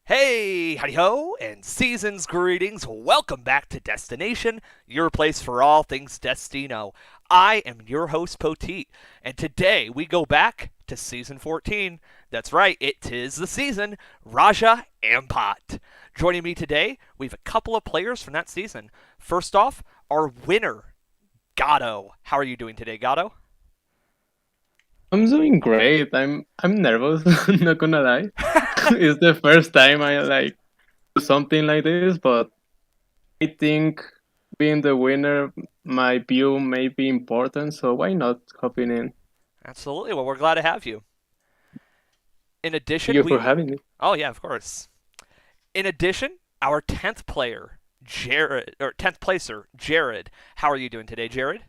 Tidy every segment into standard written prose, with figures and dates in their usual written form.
Hey, howdy ho, and season's greetings. Welcome back to Destination, your place for all things Destino. I am your host, Poteet, and today we go back to season 14. That's right, it is the season, Raja Ampat. Joining me today, we have a couple of players from that season. First off, our winner, Gatto. How are you doing today, Gatto? I'm doing great. I'm nervous, not gonna lie. It's the first time I do something like this, but I think being the winner, my view may be important, so why not hopping in? Absolutely. Well, we're glad to have you. In Thank addition, you for we. having me. Oh, yeah, of course. In addition, our 10th player, Jared, or 10th placer, Jared. How are you doing today, Jared?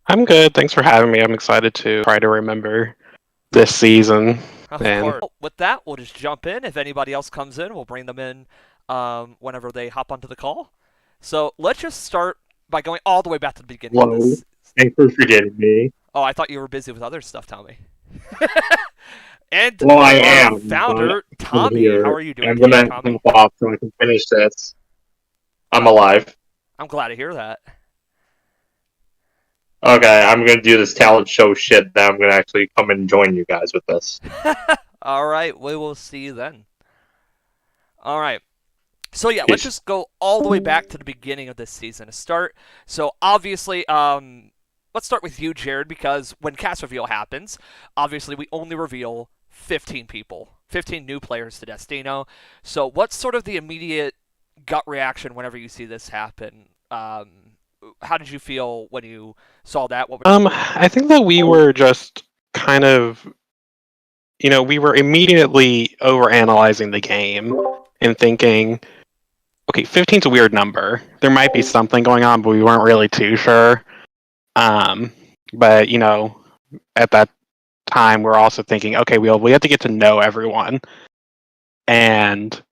I'm good. Thanks for having me. I'm excited to try to remember this season. Of And course. With that, we'll just jump in. If anybody else comes in, we'll bring them in whenever they hop onto the call. So let's just start by going all the way back to the beginning of hello. this. Thanks for forgetting me. Oh, I thought you were busy with other stuff, Tommy. And Well, I our am, but founder, I'm Tommy. How here. are you doing I'm today, gonna Tommy? jump off so I can finish this. I'm Well, alive. I'm glad to hear that. Okay, I'm gonna do this talent show shit. Then I'm gonna actually come and join you guys with this. All right, we will see you then. All right. So yeah, let's Peace. just go all the way back to the beginning of this season to start. So obviously, let's start with you, Jared, because when cast reveal happens, obviously we only reveal 15 people, 15 new players to Destino. So what's sort of the immediate gut reaction whenever you see this happen? How did you feel when you saw that? What? I think that we were just kind of, we were immediately overanalyzing the game and thinking, okay, 15's a weird number. There might be something going on, but we weren't really too sure. Um, but at that time, we're also thinking, okay, we have to get to know everyone, and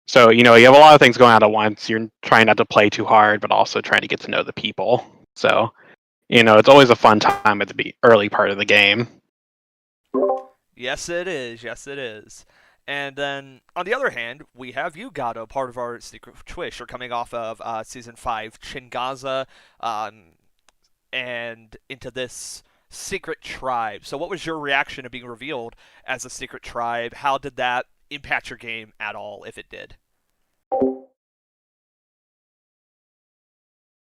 so you have a lot of things going on at once. You're trying not to play too hard, but also trying to get to know the people. So it's always a fun time at the early part of the game. Yes, it is. Yes, it is. And then, on the other hand, we have you, Gato, part of our secret twist. You're coming off of season 5, Chingaza, um, and into this secret tribe. So, what was your reaction to being revealed as a secret tribe? How did that impact your game at all, if it did?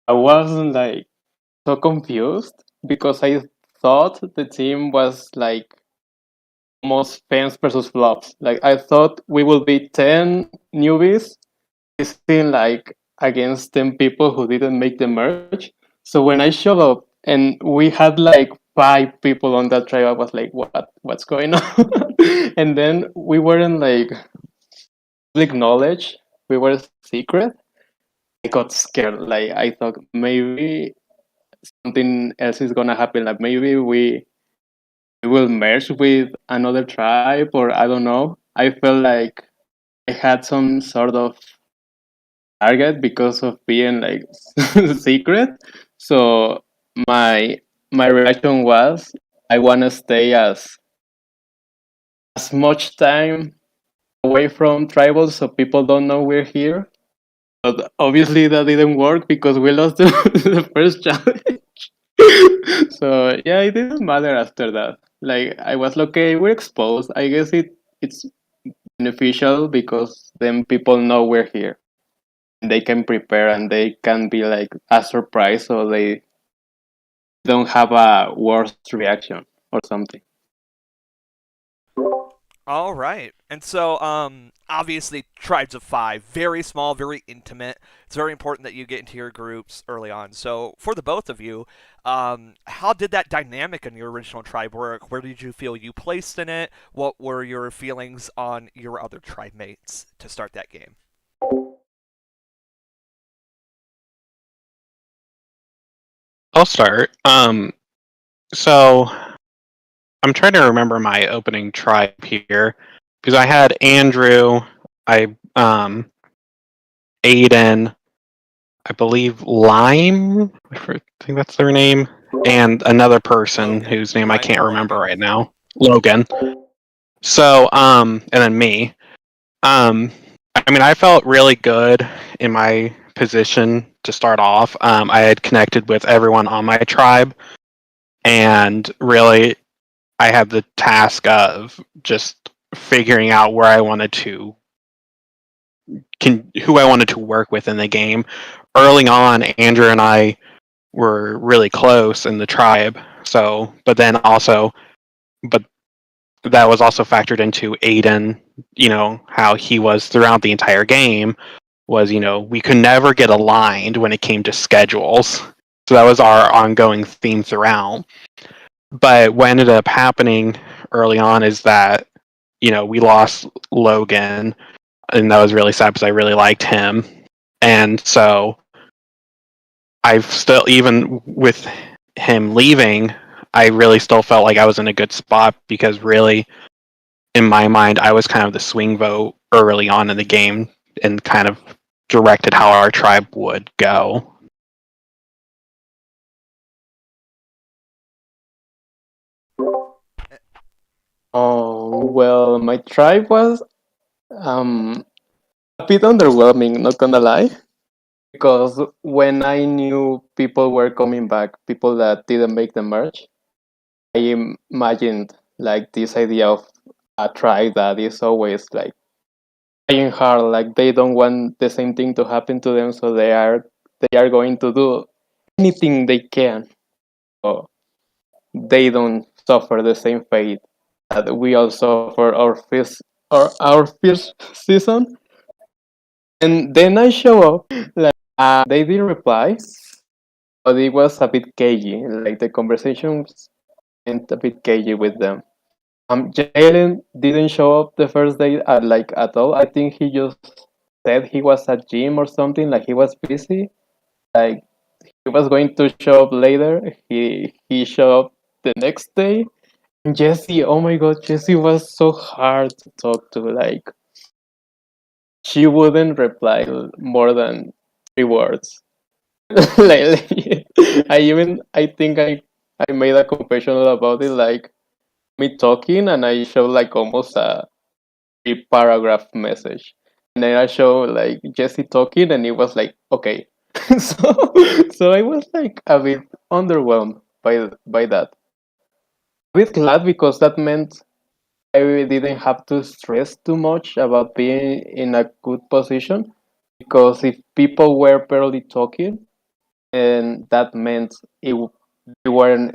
I wasn't so confused because I thought the team was almost fans versus flops. Like I thought we will be 10 newbies still against 10 people who didn't make the merge. So when I showed up and we had like 5 people on that tribe, I was like, what's going on? And then we weren't like public knowledge. We were secret. I got scared. Like I thought maybe something else is gonna happen. Like maybe we will merge with another tribe or I don't know. I felt like I had some sort of target because of being like secret. So my my reaction was I want to stay as much time away from tribals so people don't know we're here. But obviously that didn't work because we lost the first challenge. So yeah, it didn't matter after that. Like I was like, okay, we're exposed. I guess it's beneficial because then people know we're here. They can prepare and they can be like a surprise so they don't have a worse reaction or something. All right. And so, obviously, tribes of 5, very small, very intimate. It's very important that you get into your groups early on. So, for the both of you, how did that dynamic in your original tribe work? Where did you feel you placed in it? What were your feelings on your other tribe mates to start that game? I'll start. So I'm trying to remember my opening tribe here because I had Andrew, I Aiden, I believe Lime. I think that's their name, and another person Logan. whose name I Lime can't or remember Logan. right now. Logan. So, and then me. Um, I mean, I felt really good in my position to start off. I had connected with everyone on my tribe, and really, I had the task of just figuring out where I wanted to who I wanted to work with in the game. Early on, Andrew and I were really close in the tribe. So, but that was also factored into Aiden. How he was throughout the entire game was we could never get aligned when it came to schedules. So that was our ongoing theme throughout. But what ended up happening early on is that we lost Logan, and that was really sad because I really liked him. And so I've still, even with him leaving, I really still felt like I was in a good spot because really, in my mind, I was kind of the swing vote early on in the game and kind of directed how our tribe would go. Oh, well, my tribe was um, a bit underwhelming, not gonna lie. Because when I knew people were coming back, people that didn't make the merge, I imagined like this idea of a tribe that is always like trying hard, like they don't want the same thing to happen to them, so they are going to do anything they can, so they don't suffer the same fate that we all suffer our first season. And then I show up, like they didn't reply, but it was a bit cagey. Like the conversations went a bit cagey with them. Jalen didn't show up the first day at all. I think he just said he was at gym or something. Like he was busy. Like he was going to show up later. He showed up the next day. And Jessie, oh my god, Jessie was so hard to talk to. Like she wouldn't reply more than 3 words. Like, I think I made a confessional about it, like me talking, and I showed like almost a 3 paragraph message, and then I showed like Jesse talking, and it was like okay. So I was like a bit underwhelmed by that. A bit glad because that meant I didn't have to stress too much about being in a good position, because if people were barely talking, and that meant we weren't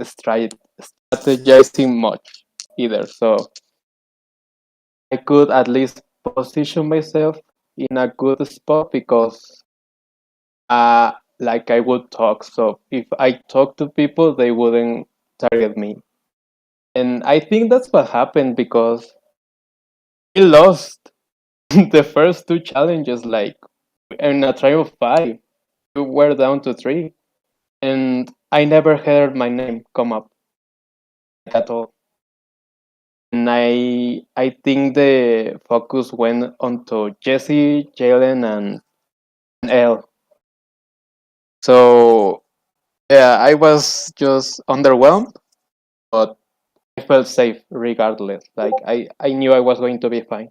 strategizing much either. So I could at least position myself in a good spot because like I would talk. So if I talk to people, they wouldn't target me. And I think that's what happened because we lost the first 2 challenges, like in a try of 5. We were down to 3. And I never heard my name come up at all. And I think the focus went onto Jesse, Jalen, and Elle. So yeah, I was just underwhelmed, but I felt safe regardless. Like I knew I was going to be fine.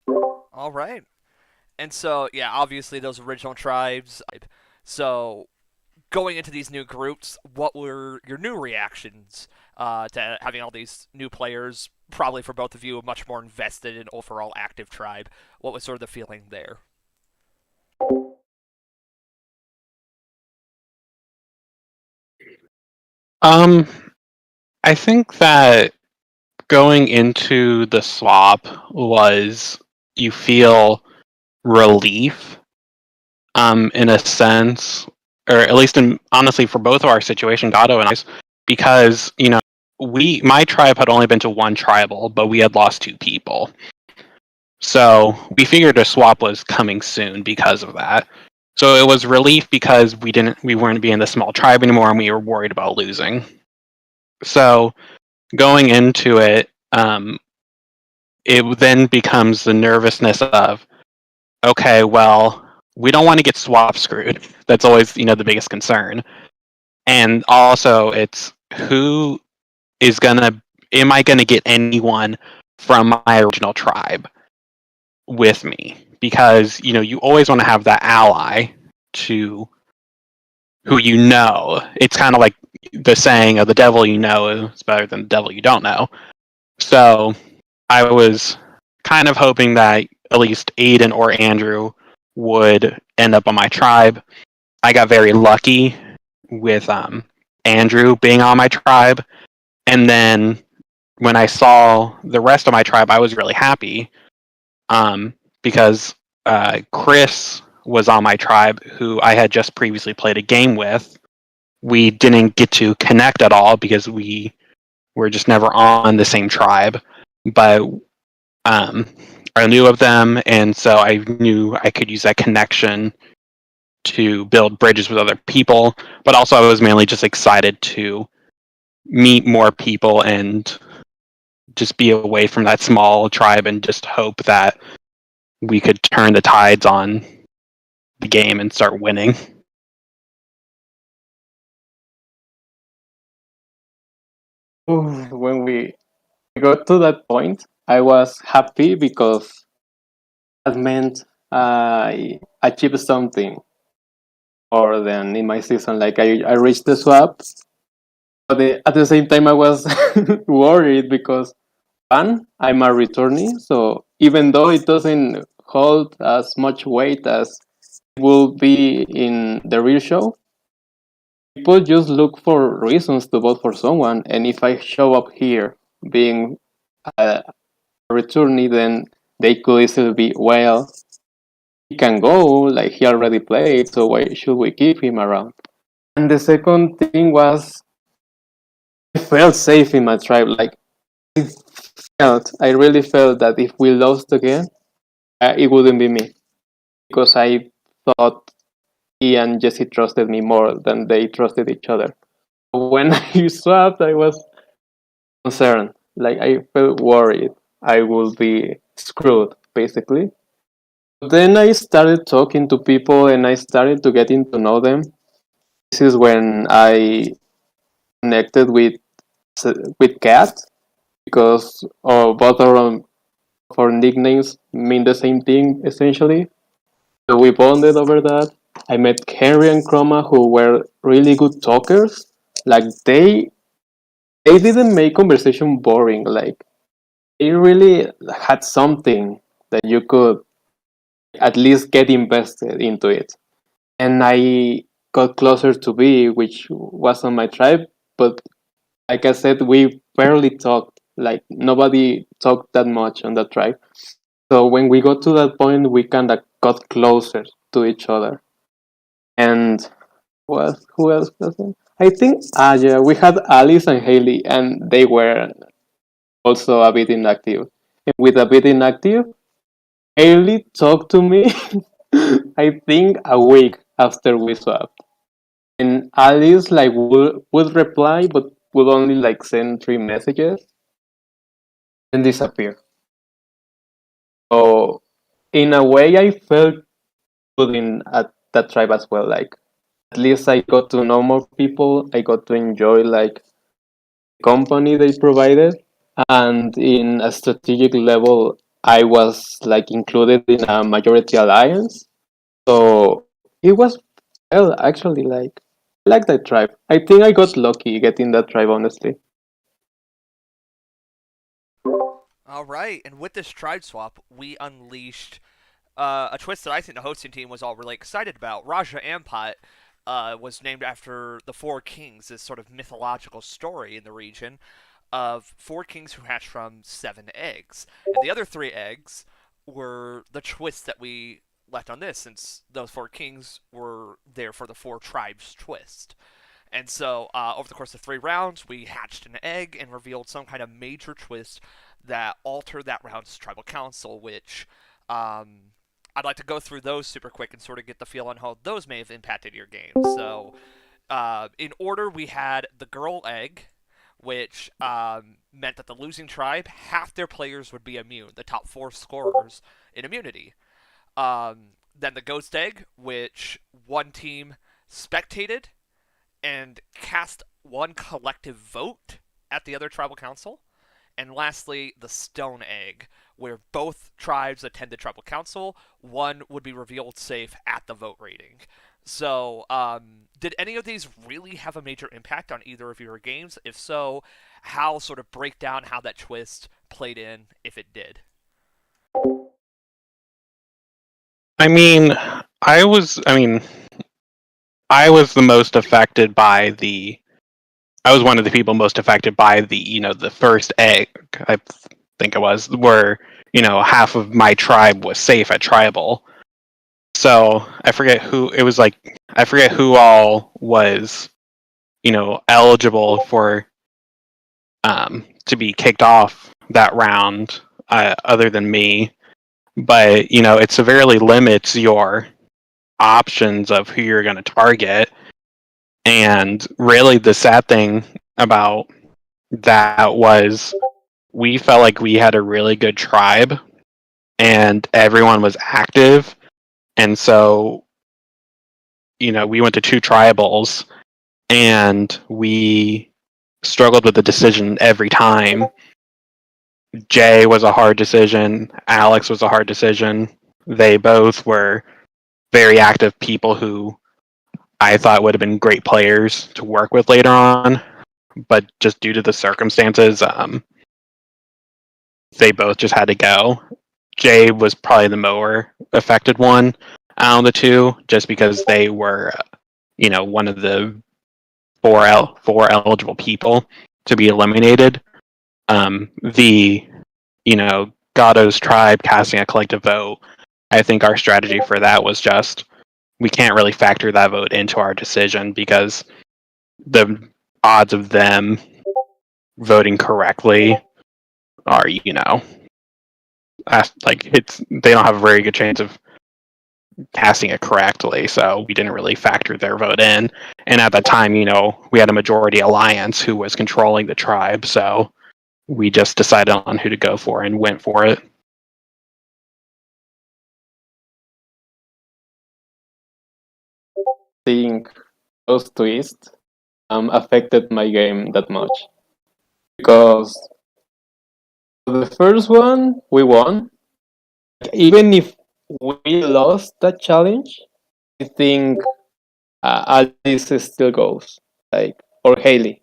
All right. And so, yeah, obviously those original tribes. So, going into these new groups, what were your new reactions to having all these new players? Probably for both of you, much more invested in overall active tribe. What was sort of the feeling there? Um, I think that going into the swap was you feel relief, in a sense, or at least in honestly for both of our situation, Gato and I, because my tribe had only been to one tribal, but we had lost 2 people. So we figured a swap was coming soon because of that. So it was relief because we weren't being the small tribe anymore, and we were worried about losing. So going into it, it then becomes the nervousness of, okay, well, we don't want to get swap screwed. That's always the biggest concern. And also, it's who is gonna am I going to get anyone from my original tribe with me? Because, you always want to have that ally to who you know. It's kind of like the saying of the devil you know is better than the devil you don't know. So I was kind of hoping that at least Aiden or Andrew would end up on my tribe. I got very lucky with Andrew being on my tribe. And then when I saw the rest of my tribe, I was really happy because Chris was on my tribe, who I had just previously played a game with. We didn't get to connect at all because we were just never on the same tribe. But I knew of them, and so I knew I could use that connection to build bridges with other people. But also, I was mainly just excited to meet more people and just be away from that small tribe and just hope that we could turn the tides on the game and start winning. When we got to that point, I was happy because that meant I achieved something more than in my season. Like I reached the swap, but at the same time I was worried because one, I'm a returnee, so even though it doesn't hold as much weight as it will be in the real show, people just look for reasons to vote for someone, and if I show up here being a returnee, then they could easily be, well, he can go, like he already played, so why should we keep him around? And the second thing was, I felt safe in my tribe. Like, I really felt that if we lost again, it wouldn't be me. Because I thought he and Jesse trusted me more than they trusted each other. When I swapped, I was concerned. Like, I felt worried I would be screwed, basically. Then I started talking to people and I started to getting to know them. This is when I connected with Kat because both of our nicknames mean the same thing essentially. So we bonded over that. I met Henry and Chroma who were really good talkers. Like they didn't make conversation boring. Like they really had something that you could at least get invested into it. And I got closer to B, which was on my tribe, but like I said, we barely talked. Like nobody talked that much on that tribe. So when we got to that point, we kind of got closer to each other. And who else was there? I think yeah, we had Alice and Haley, and they were also a bit inactive. And with a bit inactive, Haley talked to me. I think a week after we swapped, and Alice like would reply, but would only like send 3 messages and disappear. So in a way, I felt good in at that tribe as well. Like at least I got to know more people. I got to enjoy like the company they provided, and in a strategic level, I was like included in a majority alliance. So it was well actually like that tribe. I think I got lucky getting that tribe honestly. All right, and with this tribe swap, we unleashed a twist that I think the hosting team was all really excited about. Raja Ampat was named after the Four Kings, this sort of mythological story in the region of four kings who hatched from 7 eggs. And the other 3 eggs were the twist that we left on this, since those four kings were there for the four tribes twist. And so, over the course of 3 rounds, we hatched an egg and revealed some kind of major twist that altered that round's tribal council, which I'd like to go through those super quick and sort of get the feel on how those may have impacted your game. So, in order, we had the girl egg, which meant that the losing tribe, half their players would be immune, the top 4 scorers in immunity. Then the ghost egg, which one team spectated and cast one collective vote at the other tribal council. And lastly, the Stone Egg, where both tribes attend the tribal council. One would be revealed safe at the vote reading. So, did any of these really have a major impact on either of your games? If so, how sort of break down how that twist played in, if it did? I mean, I was the most affected by the. I was one of the people most affected by the first egg. I think it was where half of my tribe was safe at tribal. So I forget who it was. I forget who all was eligible for to be kicked off that round, other than me. But it severely limits your options of who you're going to target. And really, the sad thing about that was we felt like we had a really good tribe, and everyone was active. And so, we went to 2 tribals, and we struggled with the decision every time. Jay was a hard decision. Alex was a hard decision. They both were very active people who I thought would have been great players to work with later on, but just due to the circumstances, they both just had to go. Jay was probably the more affected one out of the 2, just because they were, one of the four eligible people to be eliminated. The Gatto's tribe casting a collective vote. I think our strategy for that was just we can't really factor that vote into our decision because the odds of them voting correctly are they don't have a very good chance of casting it correctly, so we didn't really factor their vote in. And at that time, we had a majority alliance who was controlling the tribe, so we just decided on who to go for and went for it. Think those twists affected my game that much because the first one we won. Even if we lost that challenge, I think Alice still goes, or Haley,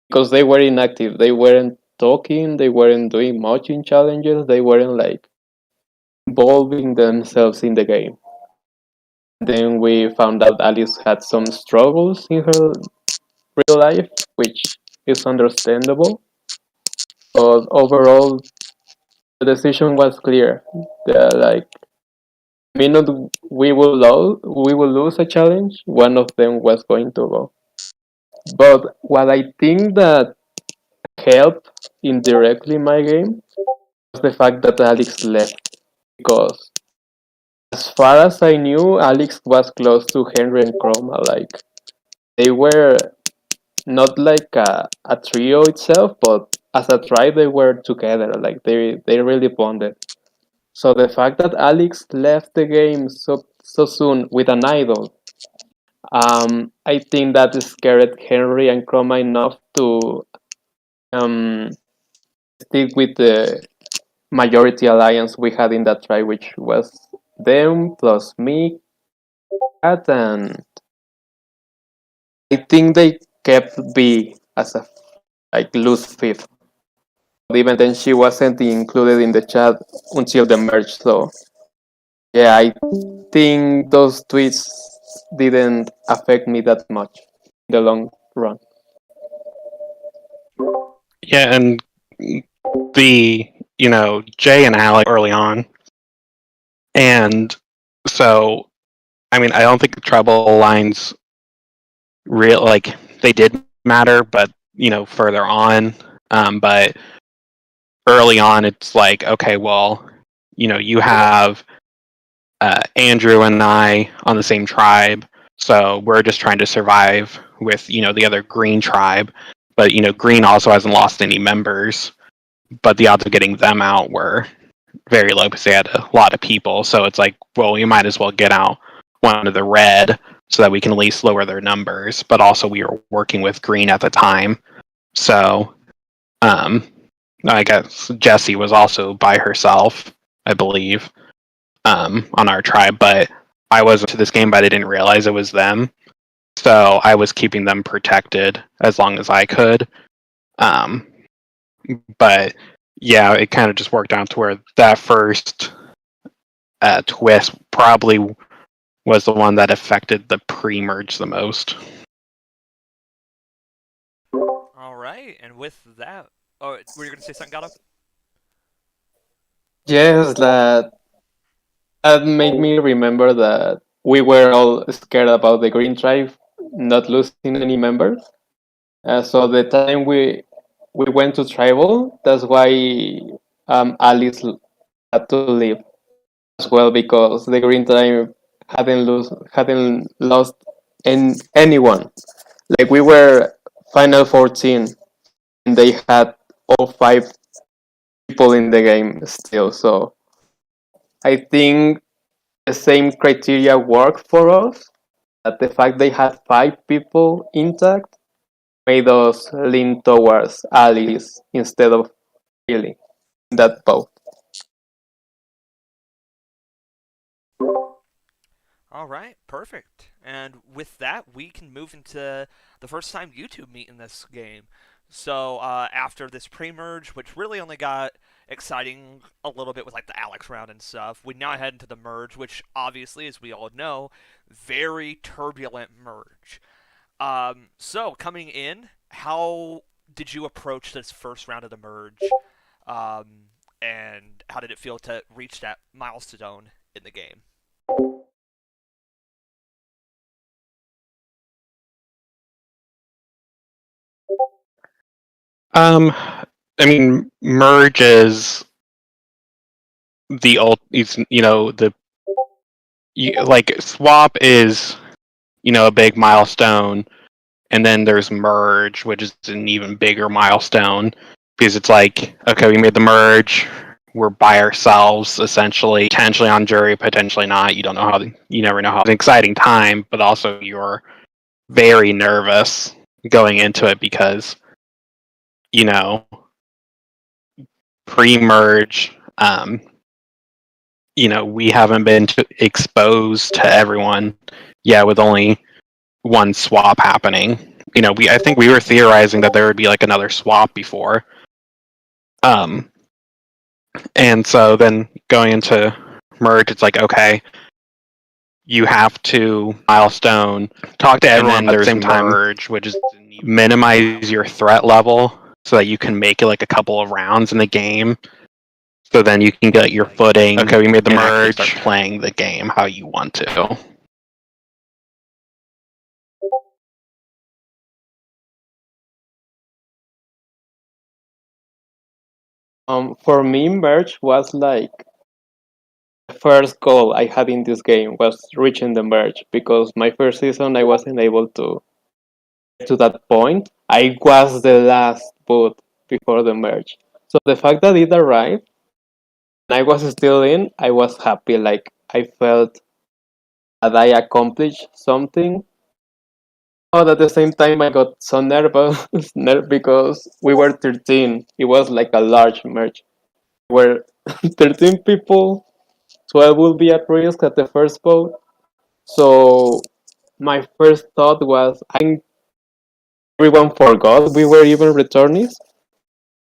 because they were inactive. They weren't talking. They weren't doing much in challenges. They weren't involving themselves in the game. Then we found out Alice had some struggles in her real life, which is understandable. But overall, the decision was clear. The minute we will lose a challenge, one of them was going to go. But what I think that helped indirectly my game was the fact that Alex left. Because as far as I knew, Alex was close to Henry and Chroma. They were not a trio itself, but as a tribe they were together. They really bonded. So the fact that Alex left the game so soon with an idol, I think that scared Henry and Chroma enough to stick with the majority alliance we had in that tribe, which was them plus me, Kat, and I think they kept B as a loose fifth. But even then, she wasn't included in the chat until the merge. So yeah, I think those tweets didn't affect me that much in the long run. Yeah, and the Jay and Alec early on, and so I don't think the tribal lines they did matter, but further on, but early on it's okay, well, you have Andrew and I on the same tribe, so we're just trying to survive with the other green tribe, but green also hasn't lost any members, but the odds of getting them out were very low because they had a lot of people. So it's well, we might as well get out one of the red so that we can at least lower their numbers. But also we were working with green at the time, so I guess Jessie was also by herself, I believe, on our tribe, but I wasn't to this game, but I didn't realize it was them. So I was keeping them protected as long as I could. Um, but yeah, it kind of just worked out to where that first twist probably was the one that affected the pre-merge the most. All right, and with that, oh, were you going to say something, Gato? Yes, that made me remember that we were all scared about the Green Tribe not losing any members. So the time we went to tribal, that's why Alice had to leave as well because the Green Tribe hadn't lost anyone. Like we were final 14, and they had all five people in the game still. So I think the same criteria worked for us. That the fact they had five people intact made us lean towards Alice instead of Billy in that vote. All right, perfect. And with that, we can move into the first time you two meet in this game. So after this pre-merge, which really only got exciting a little bit with like the Alex round and stuff, we now head into the merge, which obviously, as we all know, very turbulent merge. So coming in, how did you approach this first round of the merge? And how did it feel to reach that milestone in the game? Um, I mean, merge is the ult. It's the like swap is a big milestone, and then there's merge, which is an even bigger milestone because it's like, okay, we made the merge. We're by ourselves, essentially, potentially on jury, potentially not. You don't know you never know how. It's an exciting time, but also you're very nervous going into it because, you know, pre-merge, we haven't been exposed to everyone yet with only one swap happening. I think we were theorizing that there would be like another swap before. And so then going into merge, it's like, okay, you have to milestone, talk to everyone at the same time, merge, which is minimize your threat level so that you can make it like a couple of rounds in the game. So then you can get your footing. Okay, we made the merge. Start playing the game how you want to. For me, merge was like the first goal I had in this game was reaching the merge because my first season I wasn't able to get to that point. I was the last boot before the merge. So the fact that it arrived and I was still in, I was happy. Like I felt that I accomplished something. But at the same time, I got so nervous because we were 13. It was like a large merge. Where 13 people, 12 will be at risk at the first vote. So my first thought was, I think everyone forgot we were even returnees,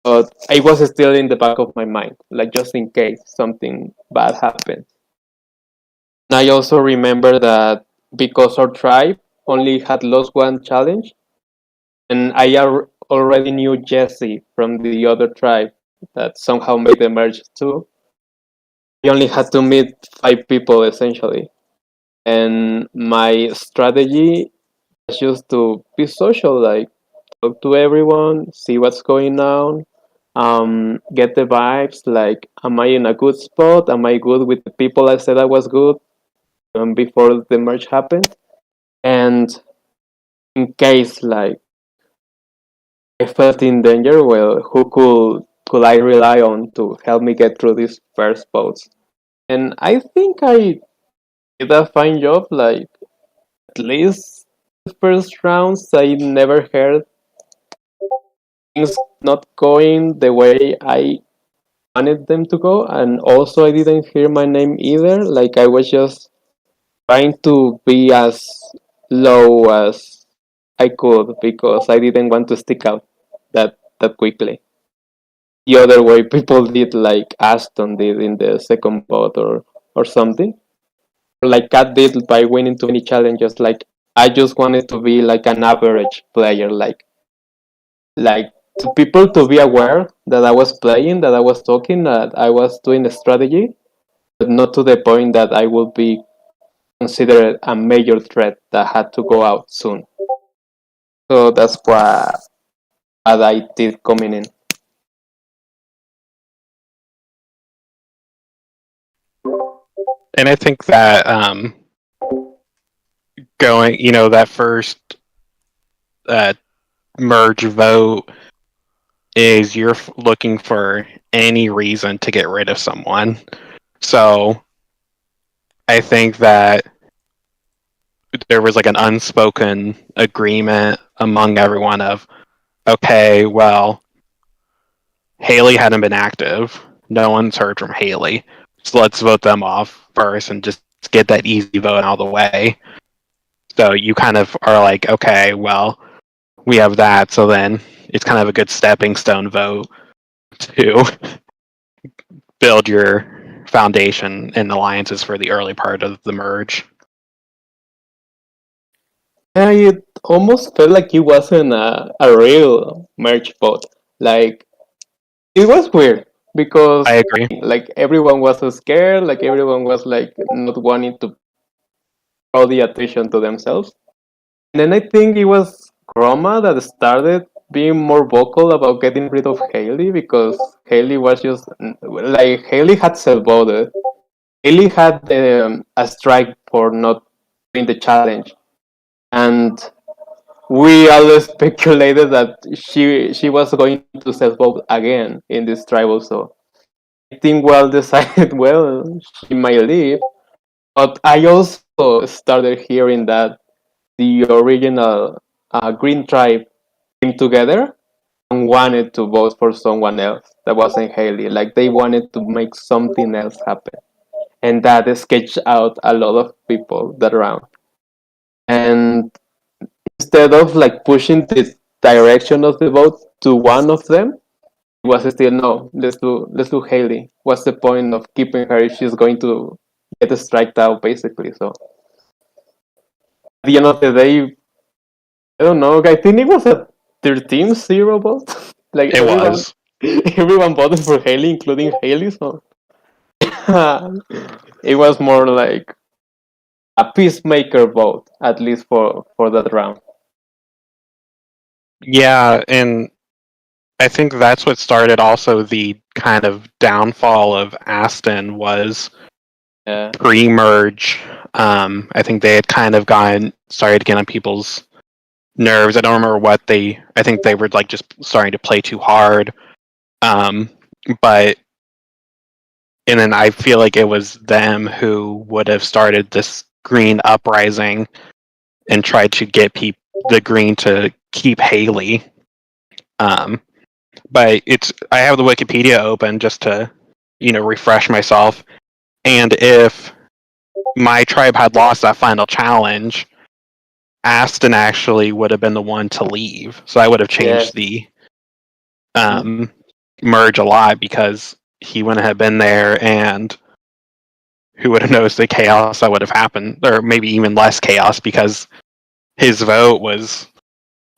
but I was still in the back of my mind, like just in case something bad happened. And I also remember that because our tribe only had lost one challenge, and I already knew Jesse from the other tribe that somehow made the merge too. I only had to meet five people essentially, and my strategy was just to be social, like talk to everyone, see what's going on, get the vibes. Like, am I in a good spot? Am I good with the people I said I was good before the merge happened? And in case like I felt in danger, well, who could I rely on to help me get through these first votes? And I think I did a fine job. Like at least the first rounds, I never heard things not going the way I wanted them to go, and also I didn't hear my name either. Like I was just trying to be as low as I could because I didn't want to stick out that quickly. The other way people did, like Aston did in the second vote or something, like Kat did by winning too many challenges. Like I just wanted to be like an average player, like to people to be aware that I was playing, that I was talking, that I was doing the strategy, but not to the point that I would be considered a major threat that had to go out soon. So that's what I did coming in. And I think that going, that first uh, merge vote is you're looking for any reason to get rid of someone. So I think that there was like an unspoken agreement among everyone of, okay, well, Haley hadn't been active. No one's heard from Haley. So let's vote them off first and just get that easy vote out of the way. So you kind of are like, okay, well, we have that. So then it's kind of a good stepping stone vote to build your foundation and alliances for the early part of the merge. Yeah, it almost felt like it wasn't a real merge vote. Like it was weird because I agree. like everyone was so scared, like everyone was like not wanting to draw the attention to themselves. And then I think it was Chroma that started being more vocal about getting rid of Haley because Haley was just like Haley had self-voted. Haley had a strike for not doing the challenge, and we all speculated that she was going to self-vote again in this tribal. So I think we all decided, well, she might leave. But I also started hearing that the original Green Tribe came together and wanted to vote for someone else that wasn't Haley. Like they wanted to make something else happen. And that sketched out a lot of people that round. And instead of like pushing the direction of the vote to one of them, it was still no, let's do Haley. What's the point of keeping her if she's going to get striked out basically? So at the end of the day, I don't know. I think it was a 13-0 vote. Like It was. everyone voted for Haley, including Haley. So it was more like a peacemaker vote, at least for that round. Yeah, and I think that's what started also the kind of downfall of Aston was Yeah, pre-merge. I think they had kind of started to get on people's nerves. I don't remember what I think they were like just starting to play too hard. But and then I feel like it was them who would have started this green uprising and tried to get the green to keep Haley. But I have the Wikipedia open just to refresh myself. And if my tribe had lost that final challenge, Aston actually would have been the one to leave. So I would have changed yes. the merge a lot because he wouldn't have been there, and who would have noticed the chaos that would have happened, or maybe even less chaos because his vote was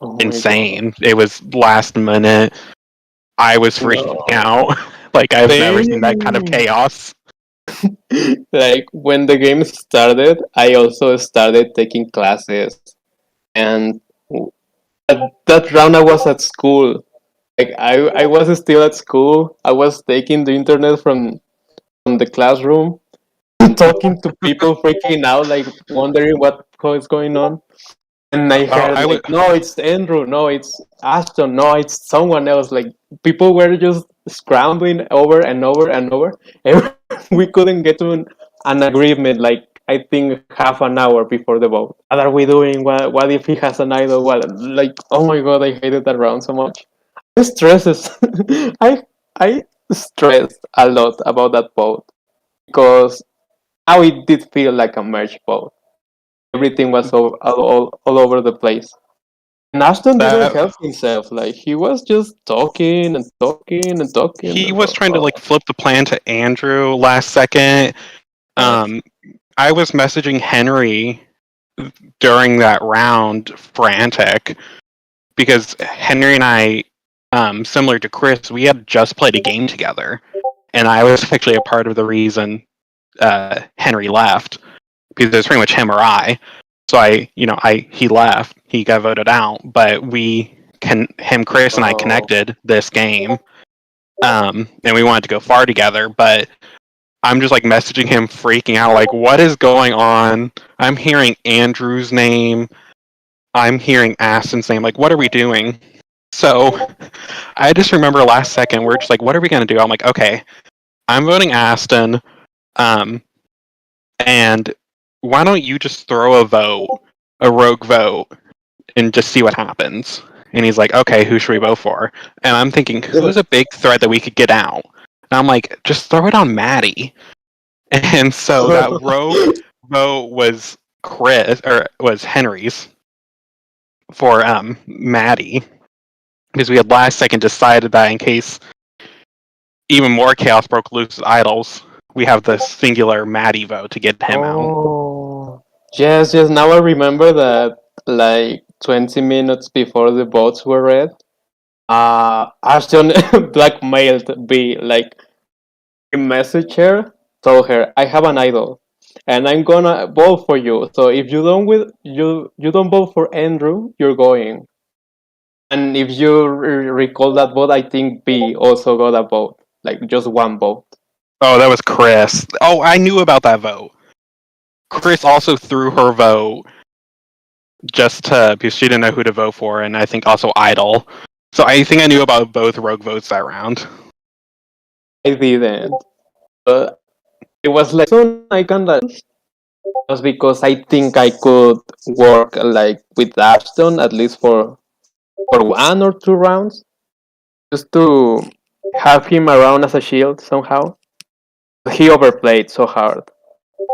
Oh my god. insane. It was last minute. I was freaking No. out. Like I've never seen that kind of Same. chaos. Like when the game started, I also started taking classes, and that round I was at school. Like I was still at school. I was taking the internet from the classroom, talking to people, freaking out, like wondering what was going on. And I Oh, heard I like, would. no, it's Andrew, no, it's Ashton, no, it's someone else. Like people were just scrambling over and over and over, and we couldn't get to an agreement. Like I think half an hour before the vote. What are we doing? What if he has an idol? What? Like, oh my god, I hated that round so much. stresses. I stressed a lot about that vote because now it did feel like a merge vote. Everything was all over the place. And Ashton didn't That help himself. Like he was just talking and talking and talking. he was trying to like flip the plan to Andrew last second. Yes. Um, I was messaging Henry during that round frantic because Henry and I, similar to Chris, we had just played a game together, and I was actually a part of the reason Henry left because it was pretty much him or I. So he left, he got voted out, but Chris, and I Oh. connected this game, and we wanted to go far together, but I'm just like messaging him, freaking out, like, what is going on? I'm hearing Andrew's name. I'm hearing Aston's name. Like, what are we doing? So I just remember last second, we're just like, what are we going to do? I'm like, okay, I'm voting Aston. And why don't you just throw a rogue vote, and just see what happens? And he's like, okay, who should we vote for? And I'm thinking, who's a big threat that we could get out? And I'm like, just throw it on Maddie. And so that rogue vote was Henry's for Maddie, because we had last second decided that in case even more chaos broke loose with idols, we have the singular Maddie vote to get him out. Oh. Yes, yes. Now I remember that like 20 minutes before the votes were read, Ashton blackmailed B. Like he messaged her, told her, "I have an idol, and I'm gonna vote for you. So if you don't vote for Andrew, you're going." And if you recall that vote, I think B also got a vote, like just one vote. Oh, that was Chris. Oh, I knew about that vote. Chris also threw her vote because she didn't know who to vote for, and I think also idol. So I think I knew about both rogue votes that round. I didn't, but it was like so I can like just because I think I could work like with Ashton at least for 1 or 2 rounds, just to have him around as a shield somehow. He overplayed so hard.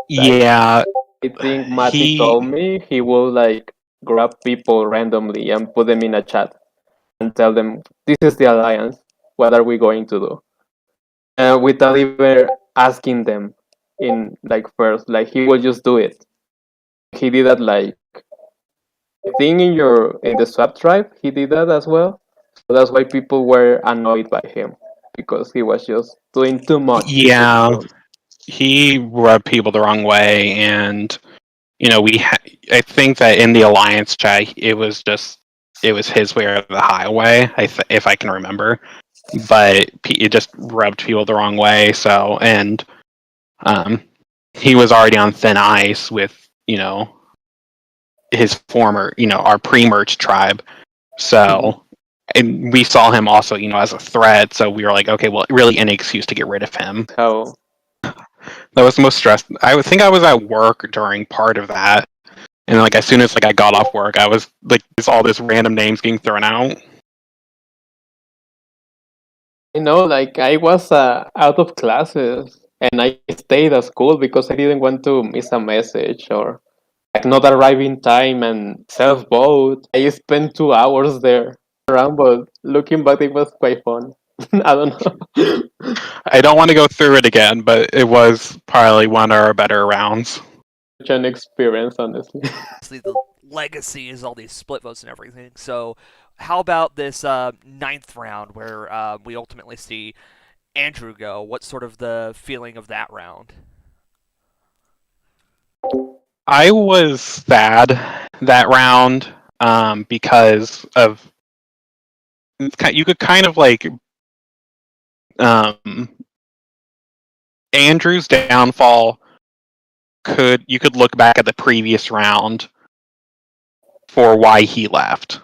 Like Yeah, I think Matty he told me he will like grab people randomly and put them in a chat and tell them this is the alliance. What are we going to do? Without even asking them in like first. Like he will just do it. He did that like thing in the swap tribe. He did that as well. So that's why people were annoyed by him because he was just doing too much in this yeah, room. he rubbed people the wrong way, and I think that in the alliance chat, it was his way or the highway, if I can remember, but it just rubbed people the wrong way. So, and he was already on thin ice with his former, our pre-merge tribe. So, and we saw him also, as a threat. So we were like, okay, well, really any excuse to get rid of him. How That was the most stressed. I would think I was at work during part of that, and like as soon as I got off work, I was like, there's all this random names getting thrown out. like I was out of classes and I stayed at school because I didn't want to miss a message or like not arrive in time and self vote. I spent 2 hours there around, but looking back, it was quite fun. I don't know. I don't want to go through it again, but it was probably one of our better rounds. Such an experience, honestly. Obviously, the legacy is all these split votes and everything. So, how about this ninth round where we ultimately see Andrew go? What's sort of the feeling of that round? I was sad that round because of you could kind of like um, Andrew's downfall. You could look back at the previous round for why he left.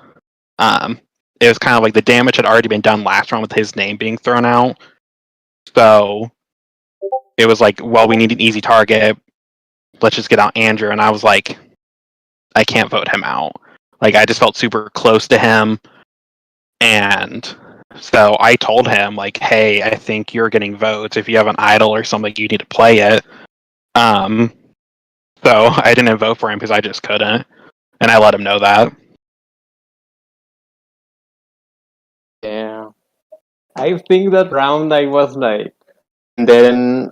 It was kind of like the damage had already been done last round with his name being thrown out. So it was like, well, we need an easy target. Let's just get out Andrew. And I was like, I can't vote him out. Like I just felt super close to him, and So I told him, like, hey, I think you're getting votes. If you have an idol or something, you need to play it. Um, so I didn't vote for him because I just couldn't. And I let him know that. Yeah. I think that round I was like, and then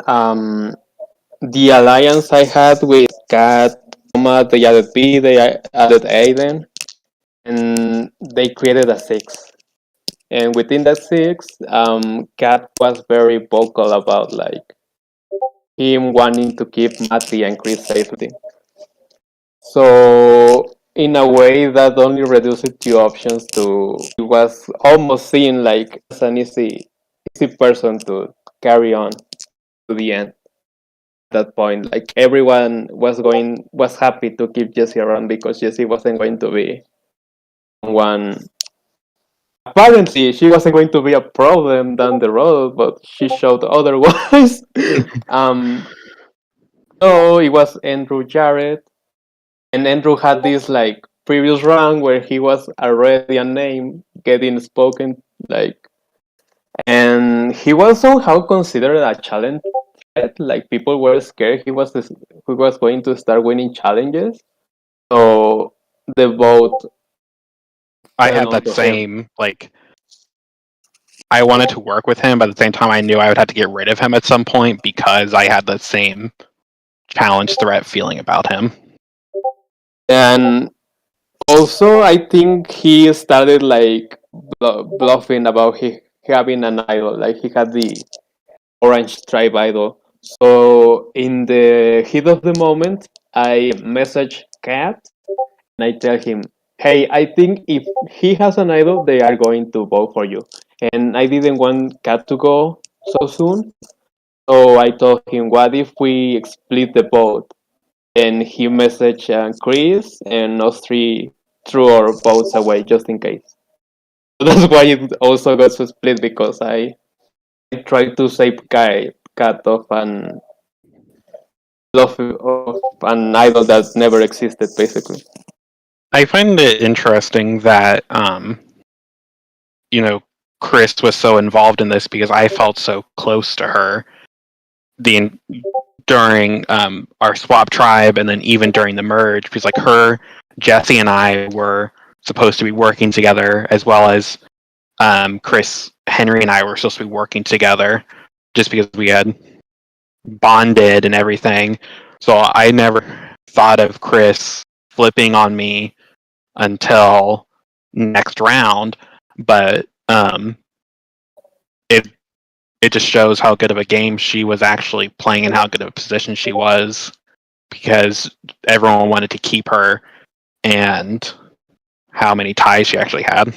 the alliance I had with Kat, Thomas, they added B, they added Aiden, and they created a six. And within that six, Kat was very vocal about like him wanting to keep Matty and Chris safety. So in a way, that only reduced it to options. To it was almost seen like as an easy person to carry on to the end. At that point, like everyone was happy to keep Jesse around because Jesse wasn't going to be one. Apparently, she wasn't going to be a problem down the road, but she showed otherwise. um, so it was Andrew Jarrett, and Andrew had this like previous round where he was already a name getting spoken like, and he was somehow considered a challenge threat. Like people were scared he was going to start winning challenges. So the vote I fell had that onto him. same, like, I wanted to work with him, but at the same time, I knew I would have to get rid of him at some point because I had the same challenge threat feeling about him. And also, I think he started like bluffing about he having an idol. Like he had the orange tribe idol. So in the heat of the moment, I message Kat and I tell him, "Hey, I think if he has an idol, they are going to vote for you." And I didn't want Kat to go so soon, so I told him, "What if we split the vote?" And he messaged Chris, and us three threw our votes away just in case. So that's why it also got so split because I tried to save Kat of an idol that never existed, basically. I find it interesting that, you know, Chris was so involved in this because I felt so close to her the during our swap tribe and then even during the merge because like her, Jesse, and I were supposed to be working together as well as Chris, Henry, and I were supposed to be working together just because we had bonded and everything. So I never thought of Chris flipping on me until next round, but it it just shows how good of a game she was actually playing and how good of a position she was because everyone wanted to keep her and how many ties she actually had.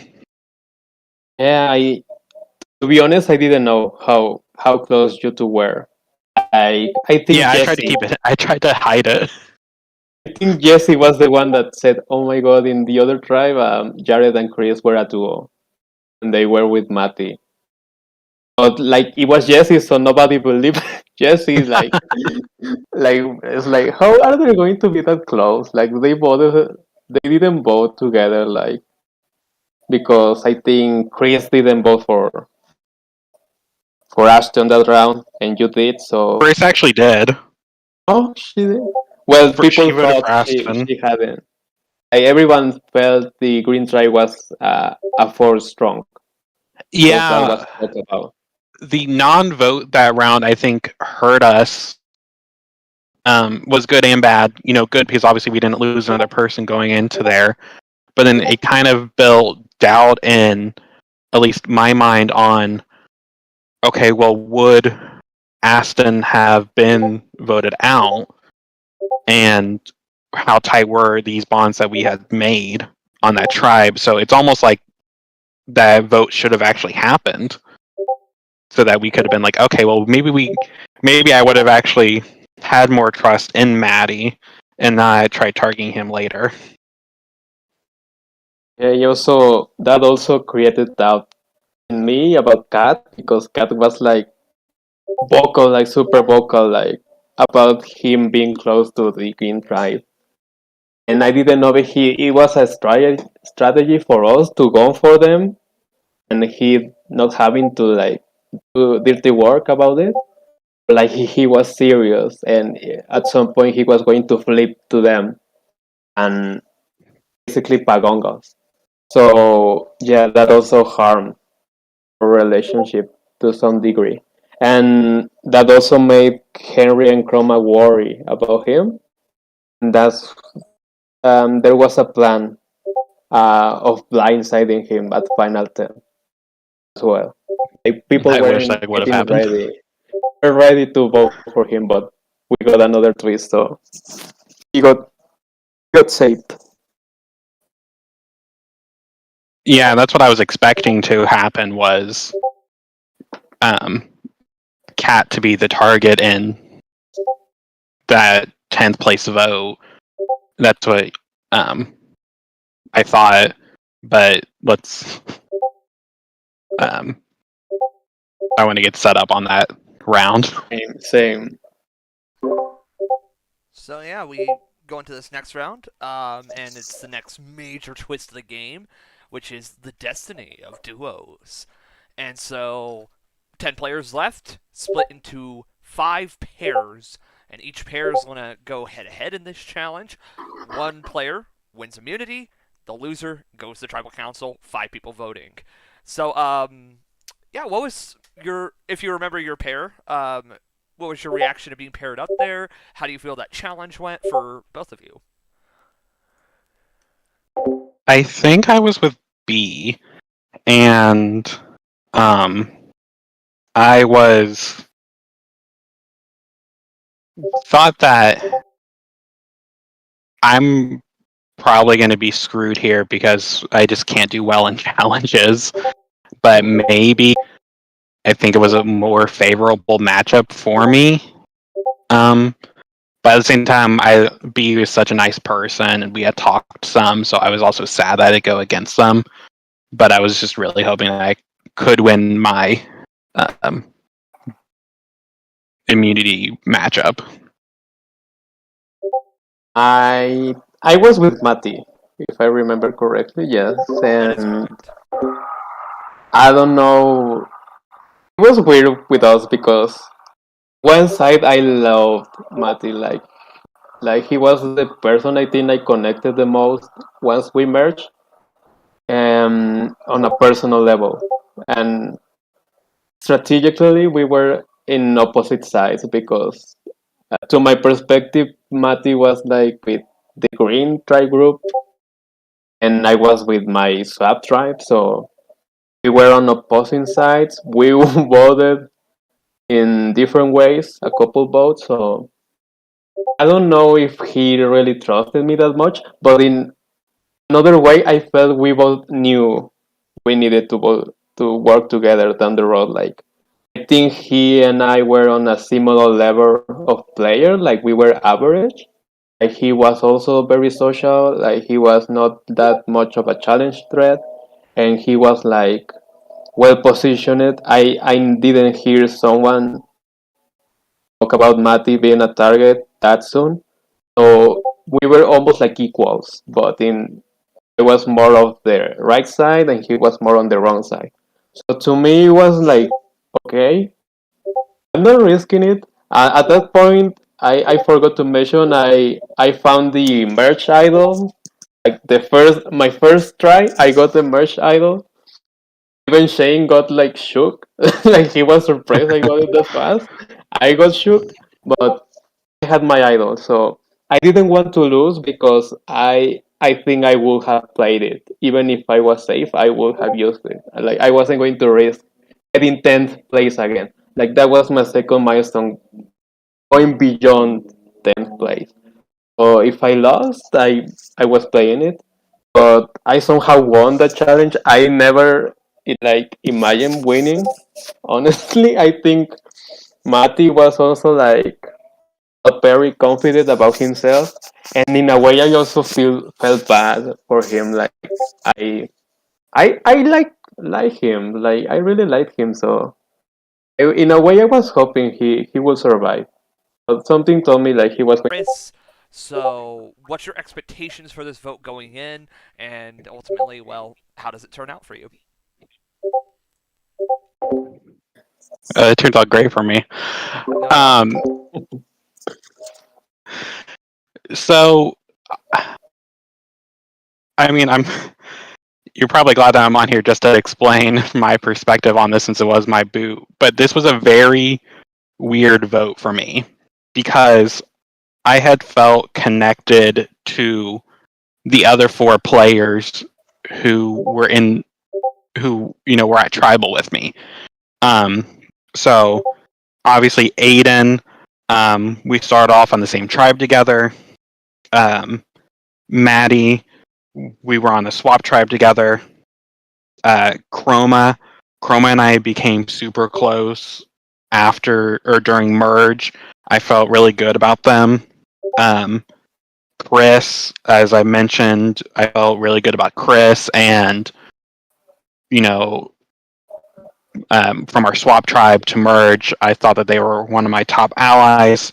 Yeah, to be honest, I didn't know how close you two were. I think Yeah, I tried to Jesse keep it. I tried to hide it. I think Jesse was the one that said, "Oh my God!" In the other tribe, Jared and Chris were a duo, and they were with Matty. But like it was Jesse, so nobody believed Jesse. Like it's like how are they going to be that close? Like they didn't vote together. Like because I think Chris didn't vote for Ashton that round, and you did. So Chris actually did. oh, she did. Well, She people voted thought for Aston. she hadn't. Like, everyone felt the green tribe was a force strong. So that was Yeah, talked about. the non-vote that round I think hurt us. Was good and bad. You know, good because obviously we didn't lose another person going into there, but then it kind of built doubt in at least my mind on okay, well, would Aston have been voted out, and how tight were these bonds that we had made on that tribe? So it's almost like that vote should have actually happened, so that we could have been like, okay, well, maybe I would have actually had more trust in Maddie and not try targeting him later. Yeah, that also created doubt in me about Kat because Kat was like vocal, like super vocal, like about him being close to the green tribe. And I didn't know if it was a strategy for us to go for them and he not having to like do dirty work about it. Like he was serious, and at some point he was going to flip to them and basically pagong us. So yeah, that also harmed our relationship to some degree, and that also made Henry and Chroma worry about him. And that's there was a plan of blindsiding him at Final 10 as well. Like, people I wish weren't that would have getting happened. ready. We're ready to vote for him, but we got another twist, so he got saved. Yeah, that's what I was expecting to happen was um, Cat to be the target in that 10th place vote. That's what I thought, but let's. I want to get set up on that round. Same. So yeah, we go into this next round, and it's the next major twist of the game, which is the destiny of duos. And so, 10 players left, split into 5 pairs, and each pair is going to go head to head in this challenge. One player wins immunity, the loser goes to tribal council, 5 people voting. So, yeah, what was your, if you remember your pair, what was your reaction to being paired up there? How do you feel that challenge went for both of you? I think I was with B, and I was thought that I'm probably going to be screwed here because I just can't do well in challenges. But maybe I think it was a more favorable matchup for me. But at the same time, B was such a nice person, and we had talked some, so I was also sad that I didn't go against them. But I was just really hoping that I could win my um, immunity matchup. I was with Mati, if I remember correctly. Yes, That is and correct. I don't know. It was weird with us because one side I loved Mati, like he was the person I think I connected the most once we merged, on a personal level, and strategically we were in opposite sides because, to my perspective, Mati was like with the green tribe group, and I was with my swap tribe, so we were on opposing sides. We voted in different ways, a couple votes, so I don't know if he really trusted me that much, but in another way, I felt we both knew we needed to work together down the road. Like, I think he and I were on a similar level of player, like we were average. Like, he was also very social, like he was not that much of a challenge threat, and he was like well positioned. I didn't hear someone talk about Mati being a target that soon. So we were almost like equals, but in I was more of the right side and he was more on the wrong side. So to me, it was like, okay, I'm not risking it. At that point, I forgot to mention I found the merch idol. Like my first try, I got the merch idol. Even Shane got like shook, like he was surprised I got it that fast. I got shook, but I had my idol, so I didn't want to lose because I think I would have played it. Even if I was safe, I would have used it. Like I wasn't going to risk getting 10th place again. Like that was my second milestone, going beyond 10th place. So if I lost, I was playing it, but I somehow won the challenge. I never like imagined winning. Honestly, I think Mati was also like not very confident about himself, and in a way I also felt bad for him. Like i I like him, like I really like him, so in a way I was hoping he will survive, but something told me like he was going. Race. So, what's your expectations for this vote going in, and ultimately, well, how does it turn out for you? It turns out great for me. No. Um, so, I mean, you're probably glad that I'm on here just to explain my perspective on this since it was my boot. But this was a very weird vote for me because I had felt connected to the other four players who were were at tribal with me. Um, so obviously Aiden, we started off on the same tribe together. Maddie, we were on the swap tribe together. Chroma and I became super close after or during merge. I felt really good about them. Chris, as I mentioned, I felt really good about Chris, and you know, from our swap tribe to merge, I thought that they were one of my top allies.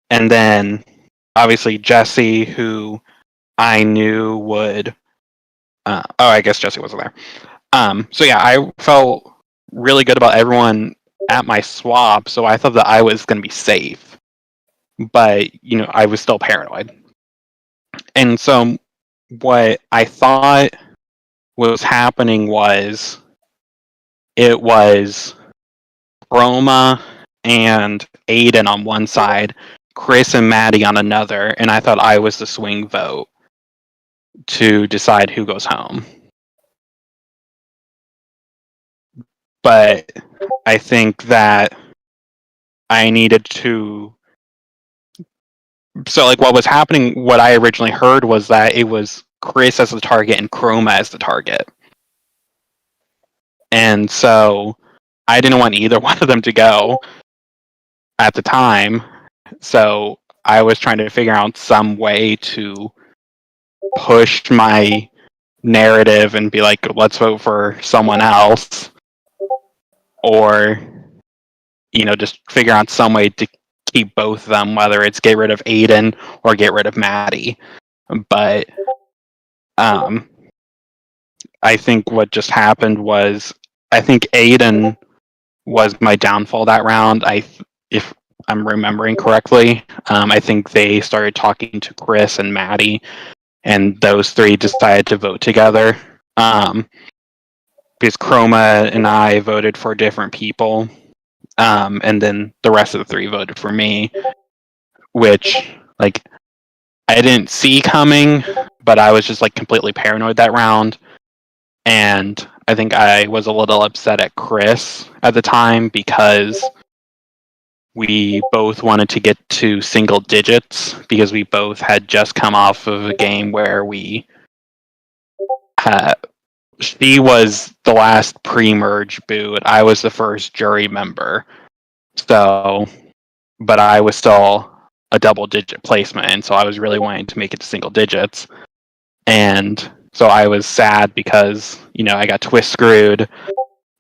And then, obviously, Jesse, who I knew would. I guess Jesse wasn't there. So yeah, I felt really good about everyone at my swap, so I thought that I was going to be safe. But I was still paranoid. And so, what I thought was happening was it was Roma and Aiden on one side, Chris and Maddie on another, and I thought I was the swing vote to decide who goes home. But I think that I needed to. So, like, what was happening, what I originally heard was that it was Chris as the target and Chroma as the target. And so I didn't want either one of them to go at the time. So I was trying to figure out some way to push my narrative and be like, let's vote for someone else. Or, just figure out some way to keep both of them, whether it's get rid of Aiden or get rid of Maddie. But I think what just happened was I think Aiden was my downfall that round. If I'm remembering correctly, I think they started talking to Chris and Maddie, and those three decided to vote together. Because Chroma and I voted for different people, and then the rest of the three voted for me, which I didn't see coming, but I was just completely paranoid that round. And I think I was a little upset at Chris at the time because we both wanted to get to single digits because we both had just come off of a game where she was the last pre-merge boot. I was the first jury member. So, but I was still a double-digit placement, and so I was really wanting to make it to single digits. And so I was sad because, I got twist screwed.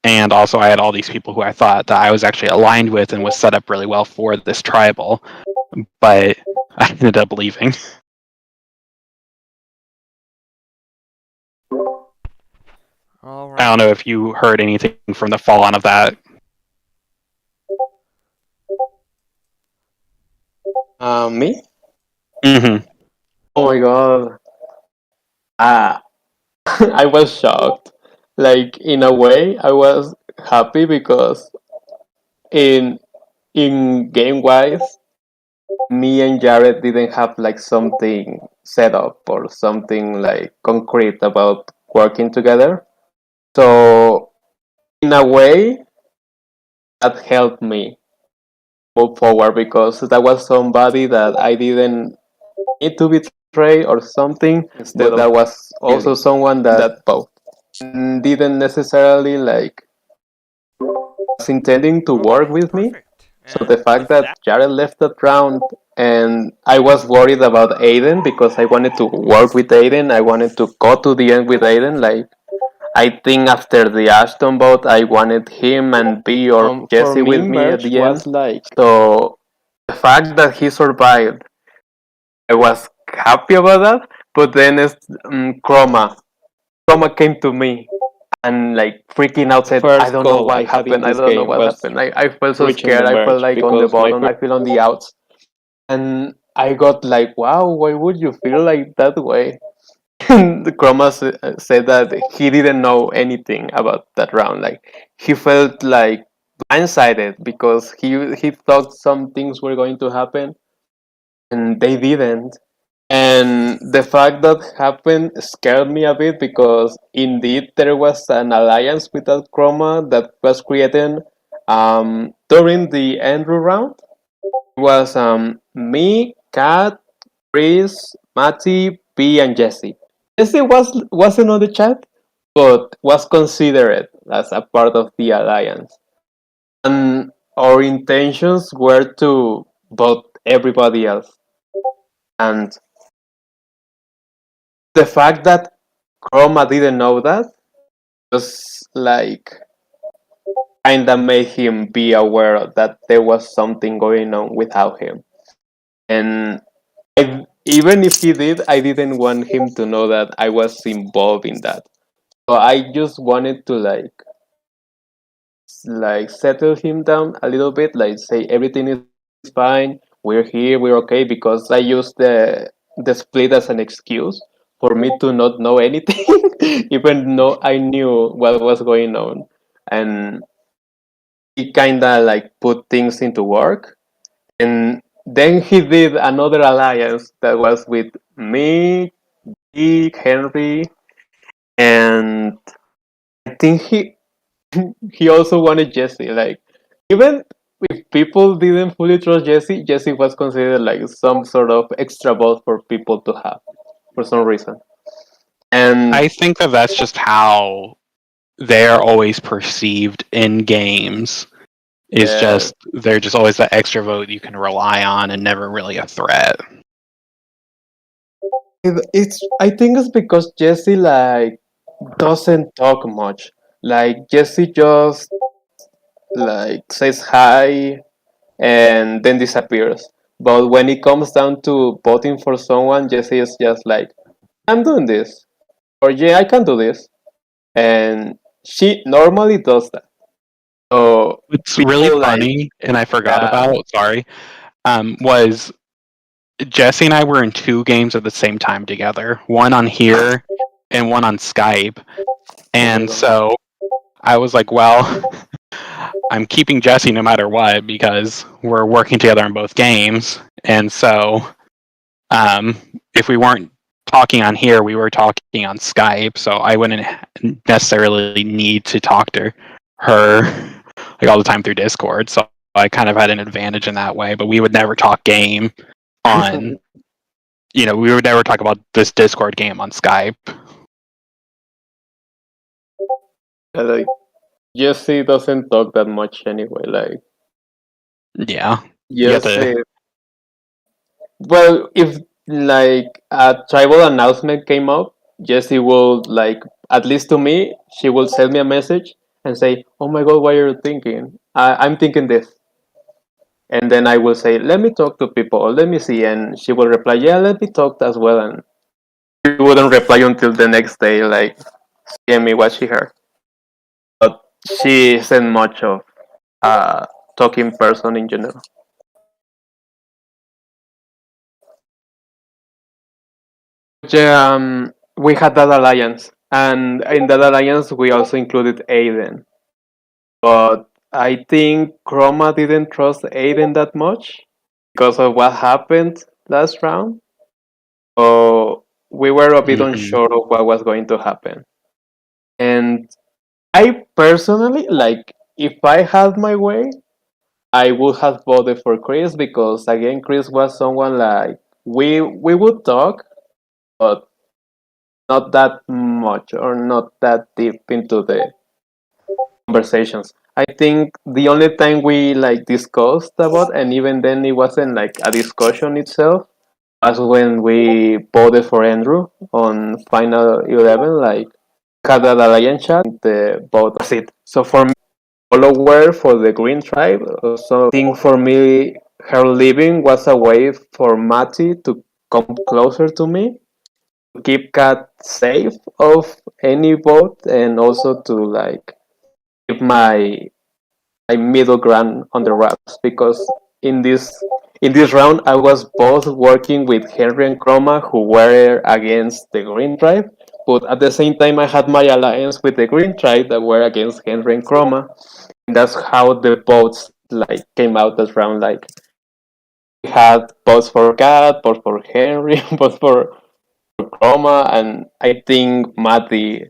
And also I had all these people who I thought that I was actually aligned with and was set up really well for this tribal. But I ended up leaving. All I don't right. know if you heard anything from the fallout of that. Me? Mm-hmm. Oh my god. Ah, I was shocked. In a way, I was happy because in game wise, me and Jared didn't have something set up or something concrete about working together. So in a way, that helped me move forward because that was somebody that I didn't need to betray or something. Instead but that was also someone that both didn't necessarily was intending to work Okay, with me. perfect. So the And fact with that that, Jared left that round and I was worried about Aiden because I wanted to work with Aiden. I wanted to go to the end with Aiden. I think after the Ashton vote, I wanted him and B or Jesse with me at the end. So the fact that he survived, I was happy about that. But then Chroma came to me and like freaking out, said, I First don't know goal what I had in happened. I this don't know game what was happened. I felt so reaching the scared. I felt merge like on the because my bottom. I feel on the outs. And I got like, wow, why would you feel like that way? And the Chroma said that he didn't know anything about that round. Like he felt like blindsided because he thought some things were going to happen and they didn't. And the fact that happened scared me a bit because indeed there was an alliance with that Chroma that was created during the Andrew round. It was me, Kat, Chris, Matty, P, and Jesse. Jesse wasn't on the chat, but was considered as a part of the alliance. And our intentions were to vote everybody else. And the fact that Chroma didn't know that was like kinda made him be aware that there was something going on without him. And even if he did, I didn't want him to know that I was involved in that. So I just wanted to like settle him down a little bit, like say everything is fine, we're here, we're okay, because I used the split as an excuse for me to not know anything, even though I knew what was going on, and he kind of like put things into work, and then he did another alliance that was with me, Dick, Henry, and I think he also wanted Jesse. Like even if people didn't fully trust Jesse, Jesse was considered like some sort of extra ball for people to have for some reason. And I think that that's just how they're always perceived in games. Is yeah, just they're just always that extra vote you can rely on and never really a threat. it's I think it's because Jesse like doesn't talk much. Like Jesse just like says hi and then disappears. But when it comes down to voting for someone, Jesse is just like, I'm doing this, or yeah, I can do this, and she normally does that. So It's really people like, funny, and I forgot yeah, about. Sorry, was Jesse and I were in two games at the same time together. One on here and one on Skype. oh my And god. so I was like, well, I'm keeping Jesse no matter what because we're working together in both games. And so um, if we weren't talking on here, we were talking on Skype. So I wouldn't necessarily need to talk to her like all the time through Discord. So I kind of had an advantage in that way. But we would never talk game on, we would never talk about this Discord game on Skype. Like Jesse doesn't talk that much anyway. Like Yeah. You have Jesse, to. well, if like a tribal announcement came up, Jesse will like at least to me, she will send me a message and say, "Oh my god, what are you thinking? I'm thinking this." And then I will say, "Let me talk to people, or let me see," and she will reply, "Yeah, let me talk as well." And she wouldn't reply until the next day, like, "Give me what she heard." But she isn't much of a talking person in general. Yeah, we had that alliance, and in that alliance we also included Aiden. But I think Chroma didn't trust Aiden that much because of what happened last round. So we were a bit Mhm. unsure of what was going to happen. And I personally, like, if I had my way, I would have voted for Chris because again, Chris was someone like we would talk, but not that much or not that deep into the conversations. I think the only time we like discussed about, and even then it wasn't like a discussion itself, was when we voted for Andrew on Final 11. Like, had that alliance chat, the vote was it. So for me, follower for the Green Tribe, so I think for me, her leaving was a way for Matty to come closer to me. keep Cat safe of any vote, and also to like keep my middle ground on the wraps, because in this in this round I was both working with Henry and Chroma, who were against the Green Tribe, but at the same time I had my alliance with the Green Tribe that were against Henry and Chroma. And that's how the votes like came out this round. Like we had votes for Cat, votes for Henry, votes for Chroma, and I think Matty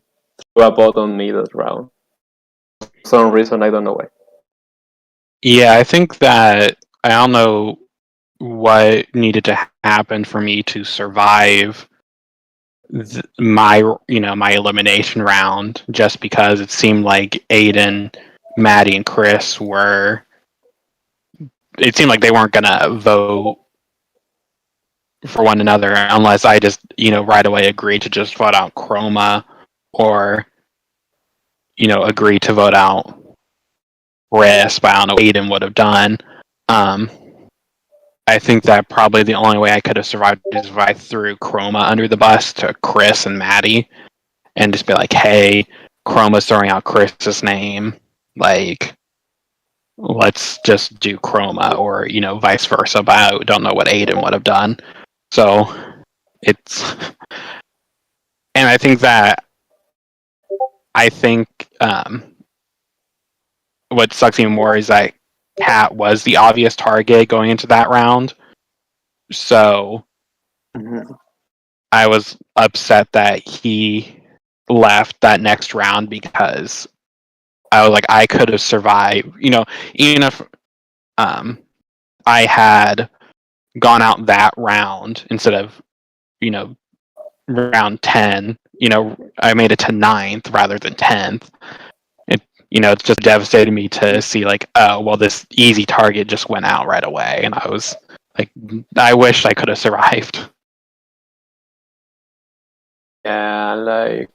threw a vote on me this round. For some reason I don't know why. Yeah, I think that I don't know what needed to happen for me to survive my my elimination round, just because it seemed like Aiden, Maddie, and Chris were. It seemed like they weren't gonna vote for one another unless I just right away agreed to just vote out Chroma, or agree to vote out Risk. But I don't know what Aiden would have done. Um, I think that probably the only way I could have survived is if I threw Chroma under the bus to Chris and Maddie, and just be like, "Hey, Chroma's throwing out Chris's name. Like, let's just do Chroma," or vice versa. But I don't know what Aiden would have done. So it's, and I think what sucks even more is that Cat was the obvious target going into that round. So Mhm. I was upset that he left that next round, because I was like, I could have survived. Even if um, I had gone out that round instead of round 10. I made it to ninth rather than 10th. It it's just devastated me to see, like, oh well, this easy target just went out right away, and I was like, I wish I could have survived. Yeah, like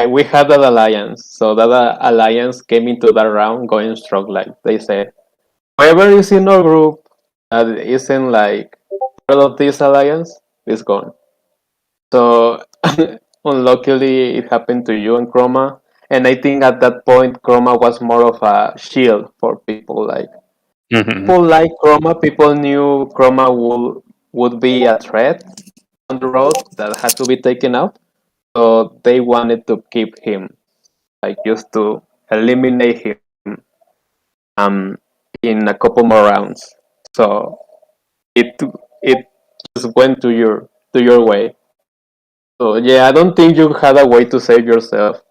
we had that alliance, so that alliance came into that round going strong. Like they said, whoever is in our group that isn't like part of this alliance is gone. So unluckily, it happened to you and Chroma, and I think at that point, Chroma was more of a shield for people. Like Hmm. people like Chroma, people knew Chroma would be a threat on the road that had to be taken out. So they wanted to keep him, like just to eliminate him um, in a couple more rounds. So it it just went to your way. So yeah, I don't think you had a way to save yourself.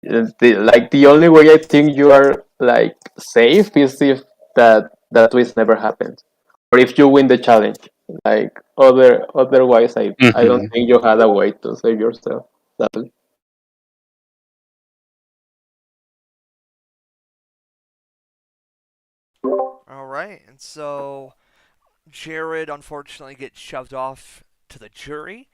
The only way I think you are like safe is if that twist never happens, or if you win the challenge. Like otherwise, I don't Hmm. think you had a way to save yourself. Sadly. All right, and so Jared unfortunately gets shoved off to the jury.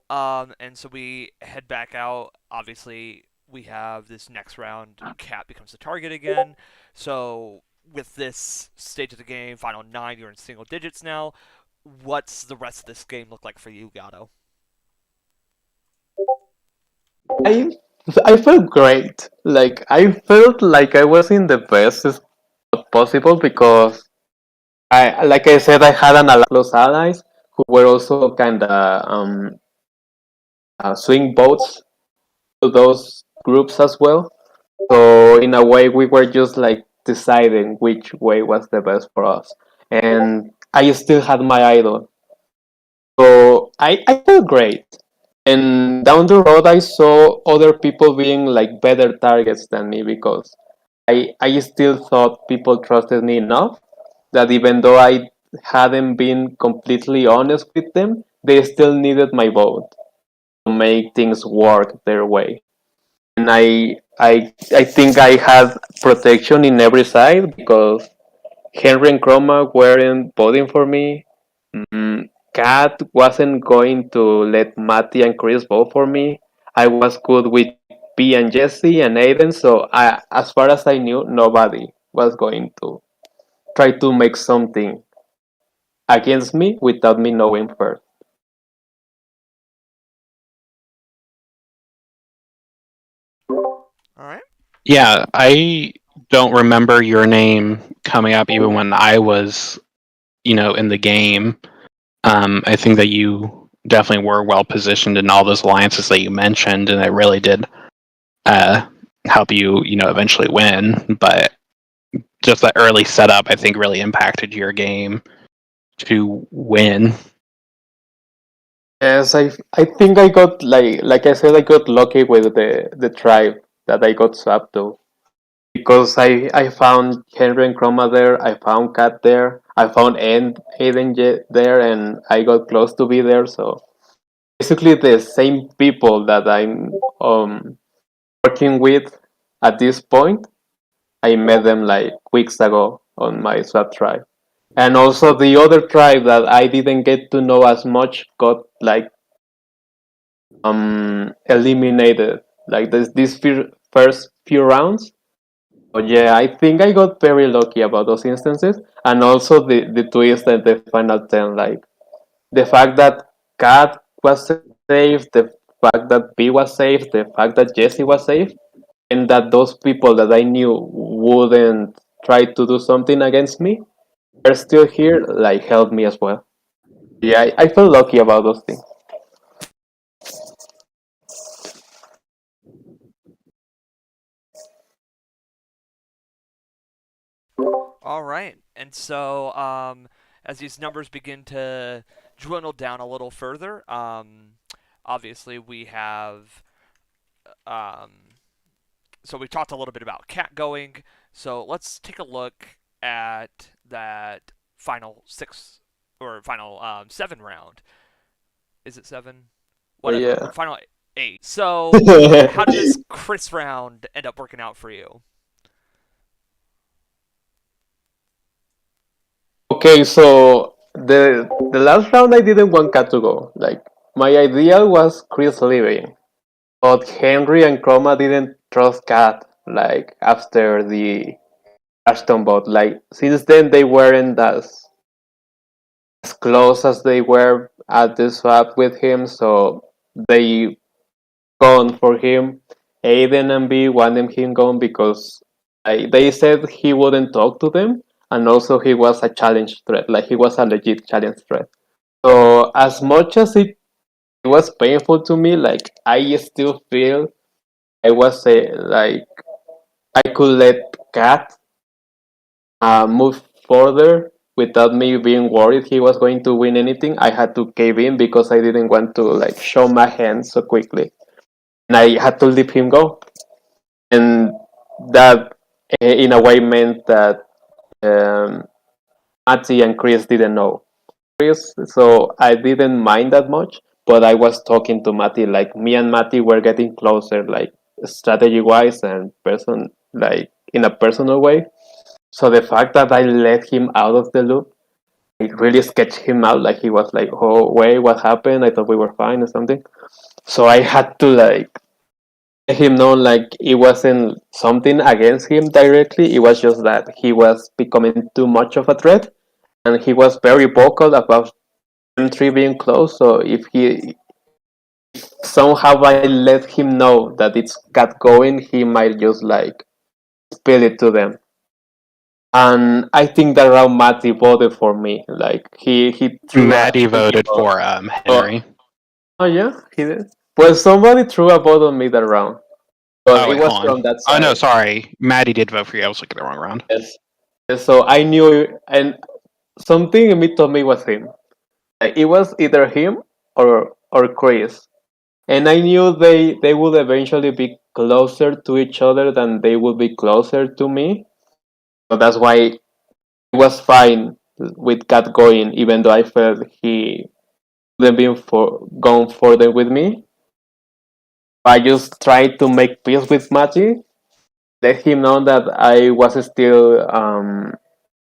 And so we head back out. Obviously, we have this next round. Cat becomes the target again. So with this stage of the game, final 9, you're in single digits now. What's the rest of this game look like for you, Gatto? I I felt great. Like I felt like I was in the best spot possible, because like I said, I had an close allies who were also kind of swing votes to those groups as well. So in a way, we were just like deciding which way was the best for us, and I still had my idol. So I felt great. And down the road, I saw other people being like better targets than me, because I still thought people trusted me enough that even though I hadn't been completely honest with them, they still needed my vote to make things work their way. And I think I had protection in every side, because Henry and Chroma weren't voting for me. Kat wasn't going to let Matty and Chris vote for me. I was good with P and Jesse and Aiden, so as far as I knew, nobody was going to try to make something against me without me knowing first. Yeah, I don't remember your name coming up even when I was, in the game. I think that you definitely were well positioned in all those alliances that you mentioned, and it really did uh, help you, eventually win. But just that early setup, I think, really impacted your game to win. Yes, I think I got like I said, I got lucky with the tribe that I got swapped to, because I found Henry and Chroma there, I found Kat there, I found Aiden there, and I got close to be there. So basically, the same people that I'm working with at this point, I met them like weeks ago on my swap tribe. And also the other tribe that I didn't get to know as much got like eliminated like these first few rounds. But yeah, I think I got very lucky about those instances, and also the twist at the final 10, like the fact that Kat was safe, the fact that B was safe, the fact that Jesse was safe, and that those people that I knew wouldn't try to do something against me are still here, like helped me as well. Yeah, I felt lucky about those things. All right. And so, as these numbers begin to dwindle down a little further, obviously we have. Um, so we talked a little bit about cat going. So let's take a look at that final six or final 7 round. Is it 7? Oh Whatever. yeah. Final 8. So how did this Chris round end up working out for you? Okay, so the last round I didn't want Kat to go. Like my idea was Chris leaving, but Henry and Chroma didn't trust Kat. Like after the Ashton bot, like since then they weren't as close as they were at the swap with him, so they gone for him. Aiden and B wanted him gone because they said he wouldn't talk to them, and also he was a challenge threat. Like he was a legit challenge threat. So as much as it was painful to me, like I still feel I was like I could let Kat move further without me being worried he was going to win anything. I had to cave in because I didn't want to like show my hands so quickly, and I had to leave him go. And that, in a way, meant that um, Matty and Chris didn't know Chris, so I didn't mind that much. But I was talking to Matty, like me and Matty were getting closer, like strategy wise and like in a personal way. So the fact that I let him out of the loop, it really sketched him out. Like he was like, "Oh wait, what happened? I thought we were fine or something." So I had to like let him know like it wasn't something against him directly. It was just that he was becoming too much of a threat, and he was very vocal about M3 being close. So if he somehow I let him know that it's got going, he might just like spill it to them. And I think that round Matty voted for me. Like he threw a Maddie thingy voted vote. for Oh, Henry. oh yeah, he did. Well, somebody threw a vote on me that round, but Oh it wait, was hold from on. that Oh no, side. sorry. Maddie did vote for you. I was looking at the wrong round. Yes. So I knew, and something in me told me it was him. Like, it was either him or Chris, and I knew they would eventually be closer to each other than they would be closer to me. So that's why it was fine with Kat going, even though I felt he wouldn't be gone further with me. I just tried to make peace with Matty, let him know that I was still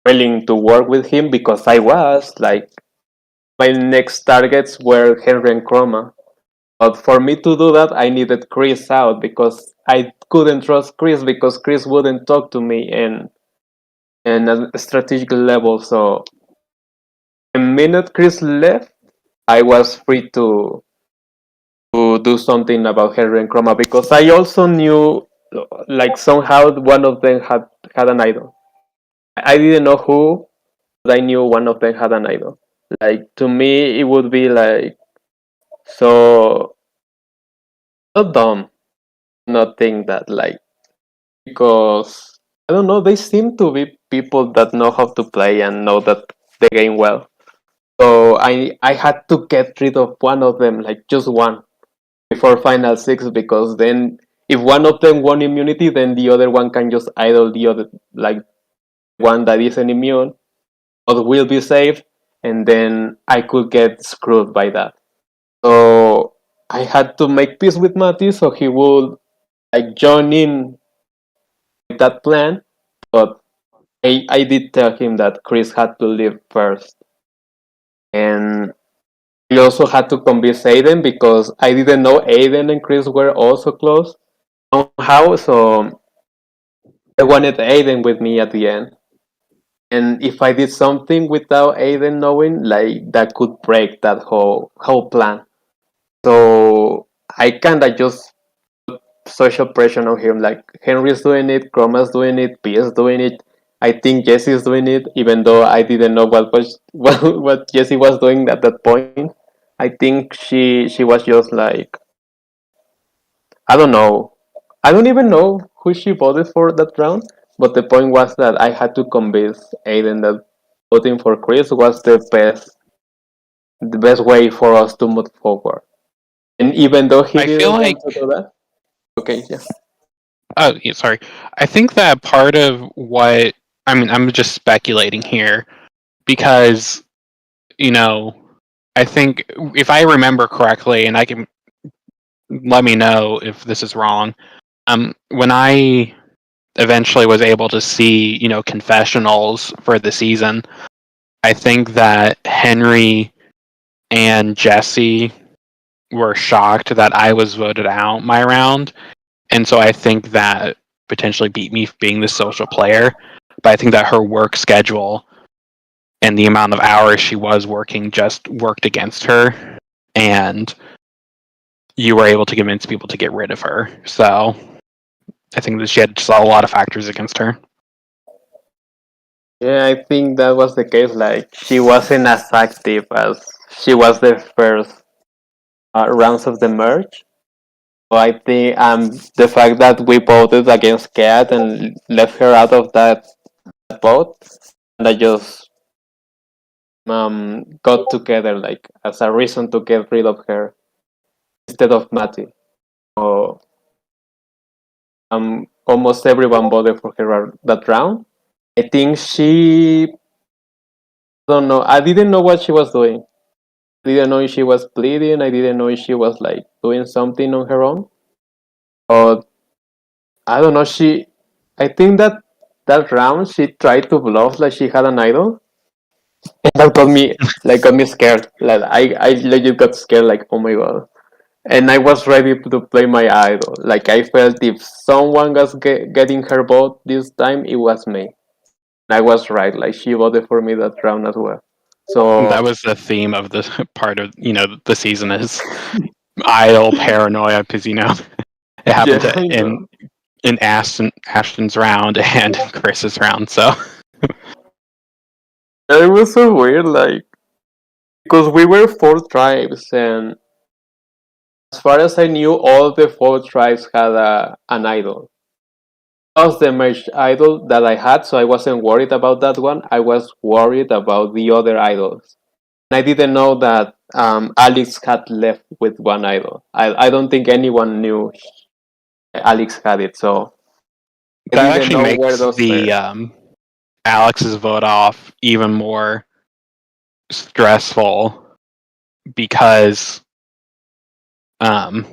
willing to work with him because I was like my next targets were Henry and Chroma. But for me to do that, I needed Chris out because I couldn't trust Chris because Chris wouldn't talk to me in a strategic level. So the minute Chris left, I was free to do something about Henry and Chroma because I also knew. like somehow one of them had an idol. I didn't know who, but I knew one of them had an idol. Like to me, it would be like so not dumb, not think that like because I don't know. They seem to be people that know how to play and know that the game well. So I had to get rid of one of them, like just one, before final six, because then if one of them won immunity, then the other one can just idle the other, like one that isn't immune, but will be safe, and then I could get screwed by that. So I had to make peace with Mati, so he would like join in with that plan, but I did tell him that Chris had to leave first, and I also had to convince Aiden because I didn't know Aiden and Chris were also close somehow. So I wanted Aiden with me at the end. And if I did something without Aiden knowing, like that could break that whole plan. So I kinda just social pressure on him. Like Henry's doing it, Chroma's doing it, P is doing it. I think Jesse's doing it, even though I didn't know what Jesse was doing at that point. I think she was just like I don't know. I don't even know who she voted for that round. But the point was that I had to convince Aiden that voting for Chris was the best way for us to move forward. And even though he I feel didn't want like to do that, okay, yeah. oh yeah, sorry. I think that part of what I mean, I'm just speculating here because you know, I think if I remember correctly, and I can let me know if this is wrong. When I eventually was able to see, confessionals for the season, I think that Henry and Jesse were shocked that I was voted out my round, and so I think that potentially beat me being the social player. But I think that her work schedule and the amount of hours she was working just worked against her, and you were able to convince people to get rid of her. So I think that she had just a lot of factors against her. Yeah, I think that was the case. Like, she wasn't as active as she was the first rounds of the merge. So I think the fact that we voted against Kat and left her out of that vote, and I just got together like as a reason to get rid of her instead of Matty. So almost everyone voted for her that round. I think she don't know. I didn't know what she was doing. I didn't know if she was bleeding. I didn't know if she was like doing something on her own. But I don't know. I think that round she tried to bluff like she had an idol, and that got me scared. Like I legit got scared. Like oh my god. And I was ready to play my idol. Like I felt if someone was getting her vote this time, it was me. I was right. Like she voted for me that round as well. That So was the theme of the part of the season is idle paranoia because it happened yeah, to I know. in Ashton's round and Chris's round. So It was so weird. Like because we were four tribes, and as far as I knew, all the four tribes had an idol. Plus the merged idol that I had, so I wasn't worried about that one. I was worried about the other idols. I didn't know that Alex had left with one idol. I don't think anyone knew Alex had it, so I that didn't actually know where makes those were. the Alex's vote off even more stressful because um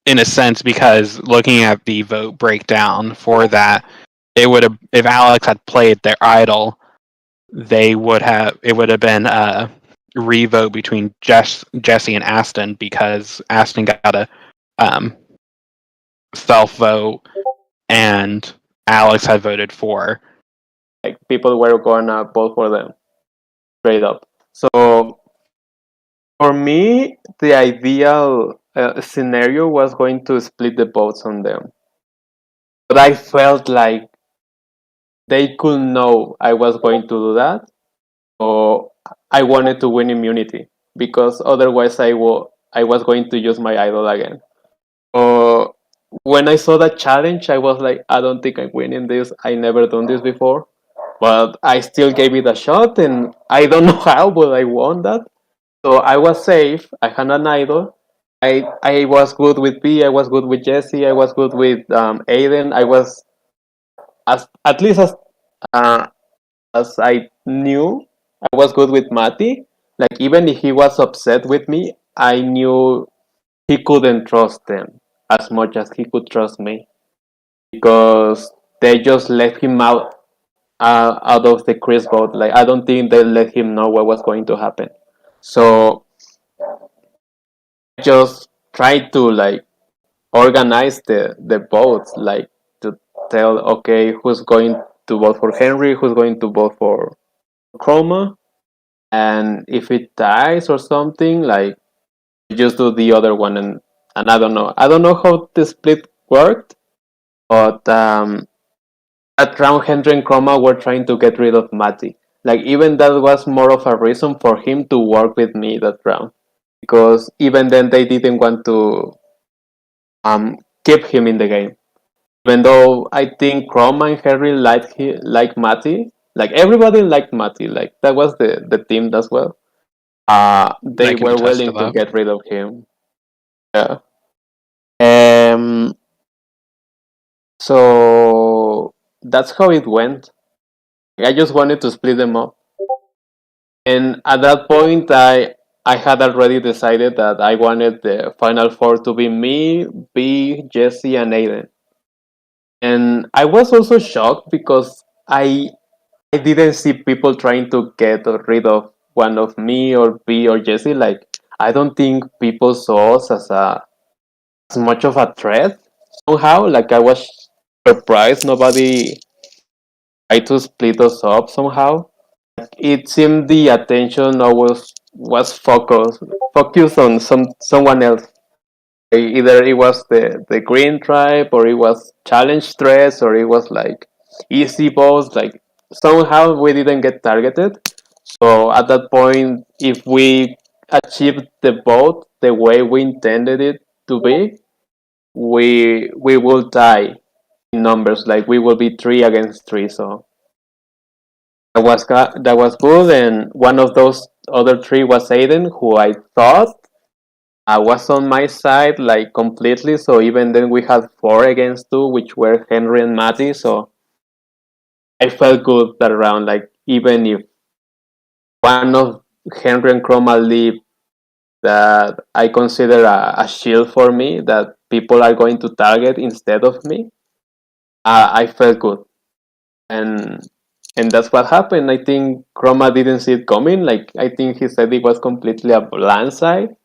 in a sense because looking at the vote breakdown for that, it would have if Alex had played their idol, it would have been a revote between Jesse and Aston because Aston got a um, self vote and Alex had voted for. Like people were gonna vote for them straight up. So for me, the ideal scenario was going to split the votes on them. But I felt like they could know I was going to do that, or I wanted to win immunity because otherwise I was going to use my idol again. Or when I saw that challenge, I was like, I don't think I'm winning this. I never done this before, but I still gave it a shot, and I don't know how, but I won that. So I was safe. I had an idol. I was good with B. I was good with Jesse. I was good with Aiden. I was as at least uh, as I knew. I was good with Matty. Like even if he was upset with me, I knew he couldn't trust them as much as he could trust me because they just let him out of the Chris boat. Like I don't think they let him know what was going to happen. So I just tried to like organize the votes, like to tell okay who's going to vote for Henry, who's going to vote for Chroma, and if it dies or something, like just do the other one, and I don't know how the split worked, but at round Henry and Chroma were trying to get rid of Matty. Like even that was more of a reason for him to work with me that round, because even then they didn't want to keep him in the game. Even though I think Chroma and Henry like Matty, like everybody liked Matty, like that was the team as well. I They can were attest to willing to that. get rid of him. Yeah. Um. So that's how it went. I just wanted to split them up, and at that point, I had already decided that I wanted the final four to be me, B, Jesse, and Aiden. And I was also shocked because I didn't see people trying to get rid of one of me or B or Jesse. Like I don't think people saw us as much of a threat somehow. Like I was surprised nobody tried to split us up somehow. It seemed the attention always was focused on someone else. Either it was the green tribe, or it was challenge stress, or it was like easy balls. Like somehow we didn't get targeted. So at that point, if we achieved the vote the way we intended it to be, we will tie in numbers. Like we will be 3 against 3. So that was good. And one of those other three was Aiden, who I thought was on my side like completely. So even then we had 4 against 2, which were Henry and Matty. So I felt good that round. Like even if one of Henry and Chroma leave that I consider a shield for me that people are going to target instead of me, I felt good. And and that's what happened. I think Chroma didn't see it coming. Like I think he said it was completely a blindside,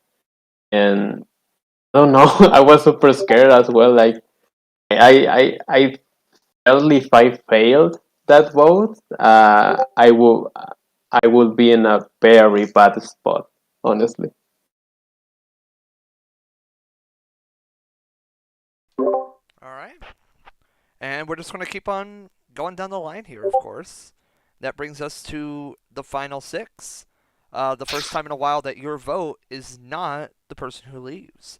and I don't know. I was super scared as well. Like I felt if I failed that vote, I would be in a very bad spot, honestly. All right. And we're just going to keep on going down the line here, of course. That brings us to the final six. The first time in a while that your vote is not the person who leaves.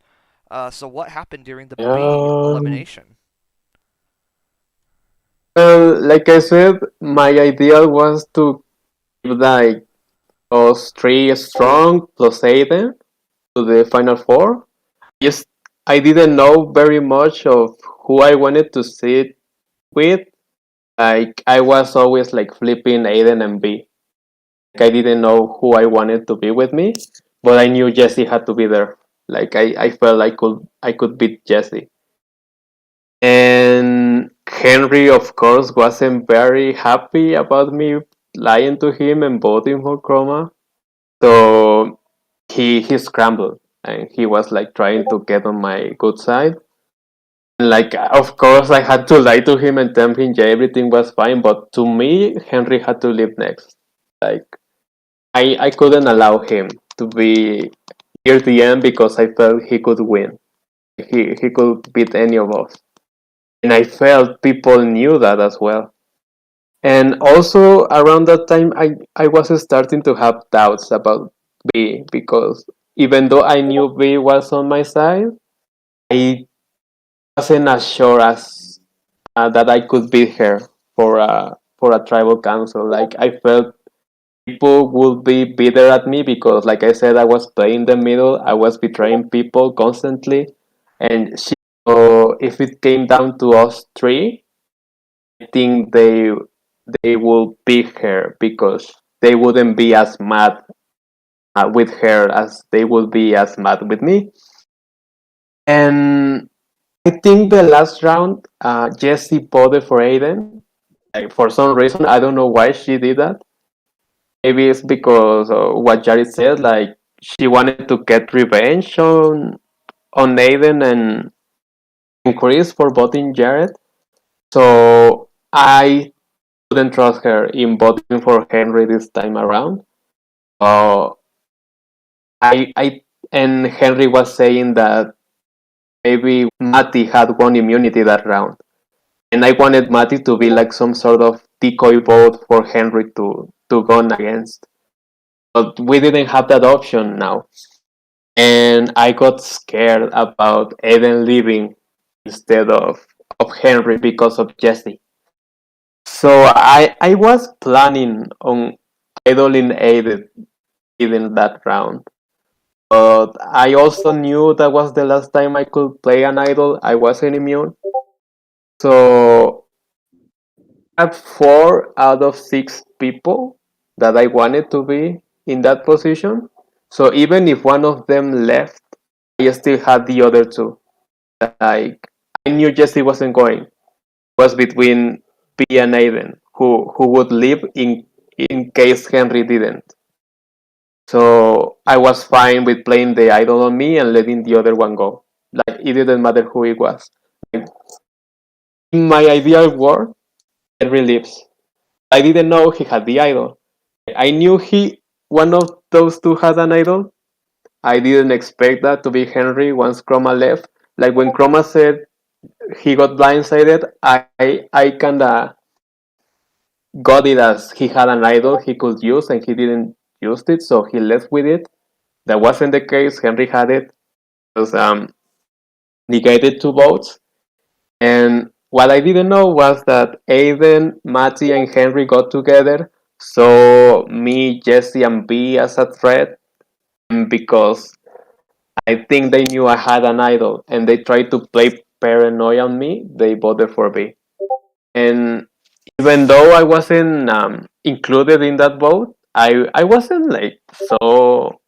So what happened during the B Um, elimination? like I said, my idea was to give like us three strong plus Aiden to the final four. Just I didn't know very much of who I wanted to sit with. Like I was always like flipping Aiden and B. Like I didn't know who I wanted to be with me, but I knew Jesse had to be there. Like I felt I could beat Jesse. And Henry of course wasn't very happy about me lying to him and voting for Chroma. So he scrambled and he was like trying to get on my good side. Like of course I had to lie to him and tell him yeah everything was fine, but to me Henry had to leave next. Like I couldn't allow him to be near the end because I felt he could win. He could beat any of us. And I felt people knew that as well. And also around that time, I was starting to have doubts about B because even though I knew B was on my side, I wasn't as sure as that I could beat her for a tribal council. Like I felt people would be bitter at me because, like I said, I was playing the middle. I was betraying people constantly, and so if it came down to us three, I think they will pick her because they wouldn't be as mad with her as they would be as mad with me. And I think the last round, Jessie voted for Aiden. Like for some reason, I don't know why she did that. Maybe it's because what Jared said, like she wanted to get revenge on Aiden and Chris for voting Jared. So I couldn't trust her in voting for Henry this time around. Uh, I and Henry was saying that maybe Matty had won immunity that round, and I wanted Matty to be like some sort of decoy vote for Henry to go against. But we didn't have that option now. And I got scared about Eden leaving instead of Henry because of Jesse. So I was planning on idoling Eden that round. But I also knew that was the last time I could play an idol. I wasn't immune. So I had 4 out of 6 people that I wanted to be in that position. So even if one of them left, I still had the other two. Like I knew Jesse wasn't going. It was between P and Aiden, who would leave in case Henry didn't. So I was fine with playing the idol on me and letting the other one go. Like it didn't matter who it was. Like, in my ideal world, Henry leaves. I didn't know he had the idol. I knew he one of those two had an idol. I didn't expect that to be Henry once Chroma left. Like when Chroma said he got blindsided, I kinda got it as he had an idol he could use and he didn't use it, so he left with it. That wasn't the case. Henry had it. It was negated 2 votes. And what I didn't know was that Aiden, Matty, and Henry got together. So me, Jesse, and B as a threat, and because I think they knew I had an idol and they tried to play paranoia on me, they voted for B. And even though I wasn't included in that vote, I wasn't like so.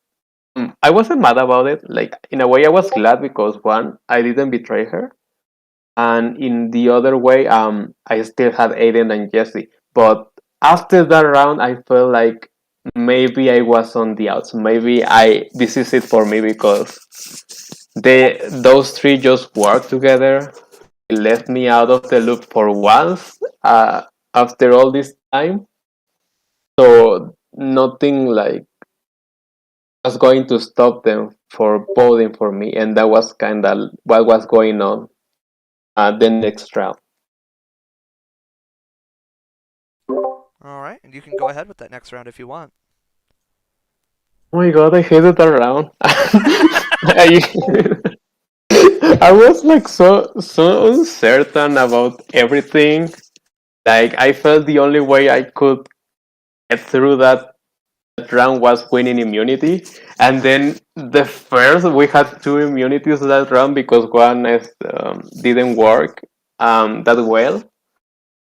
I wasn't mad about it. Like in a way, I was glad because one, I didn't betray her, and in the other way, I still had Aiden and Jesse. But after that round, I felt like maybe I was on the outs. Maybe I this is it for me because those three just worked together. They left me out of the loop for once. After all this time, so nothing like was going to stop them for voting for me, and that was kind of what was going on the next round. All right, and you can go ahead with that next round if you want. Oh my god, I hated that round. I, I was like so uncertain about everything. Like I felt the only way I could get through that round was winning immunity, and then the first we had 2 immunities that round because one didn't work that well.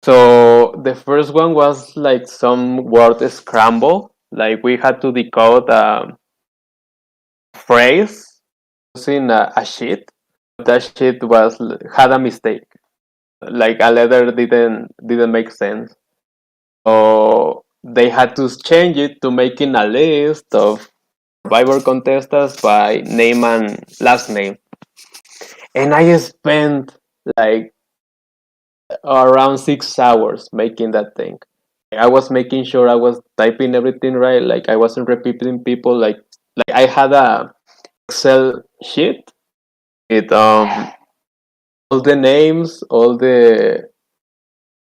So the first one was like some word scramble, like we had to decode a phrase using a sheet. That sheet was had a mistake, like a letter didn't make sense. So they had to change it to making a list of Survivor contestants by name and last name. And I spent like around 6 hours making that thing. I was making sure I was typing everything right, like I wasn't repeating people. Like I had Excel sheet with all the names, all the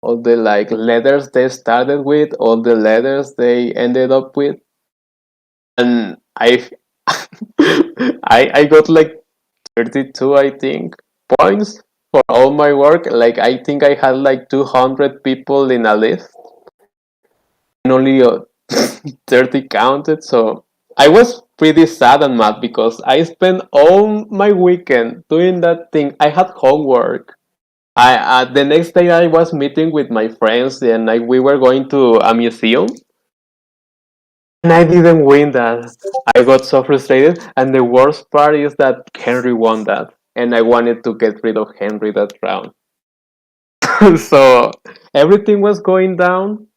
like letters they started with, all the letters they ended up with, and I got like 32, I think, points for all my work. Like I think I had like 200 people in a list, and only 30 counted. So I was pretty sad and mad because I spent all my weekend doing that thing. I had homework. I the next day I was meeting with my friends and we were going to a museum. And I didn't win that. I got so frustrated. And the worst part is that Henry won that. And I wanted to get rid of Henry that round. So everything was going down.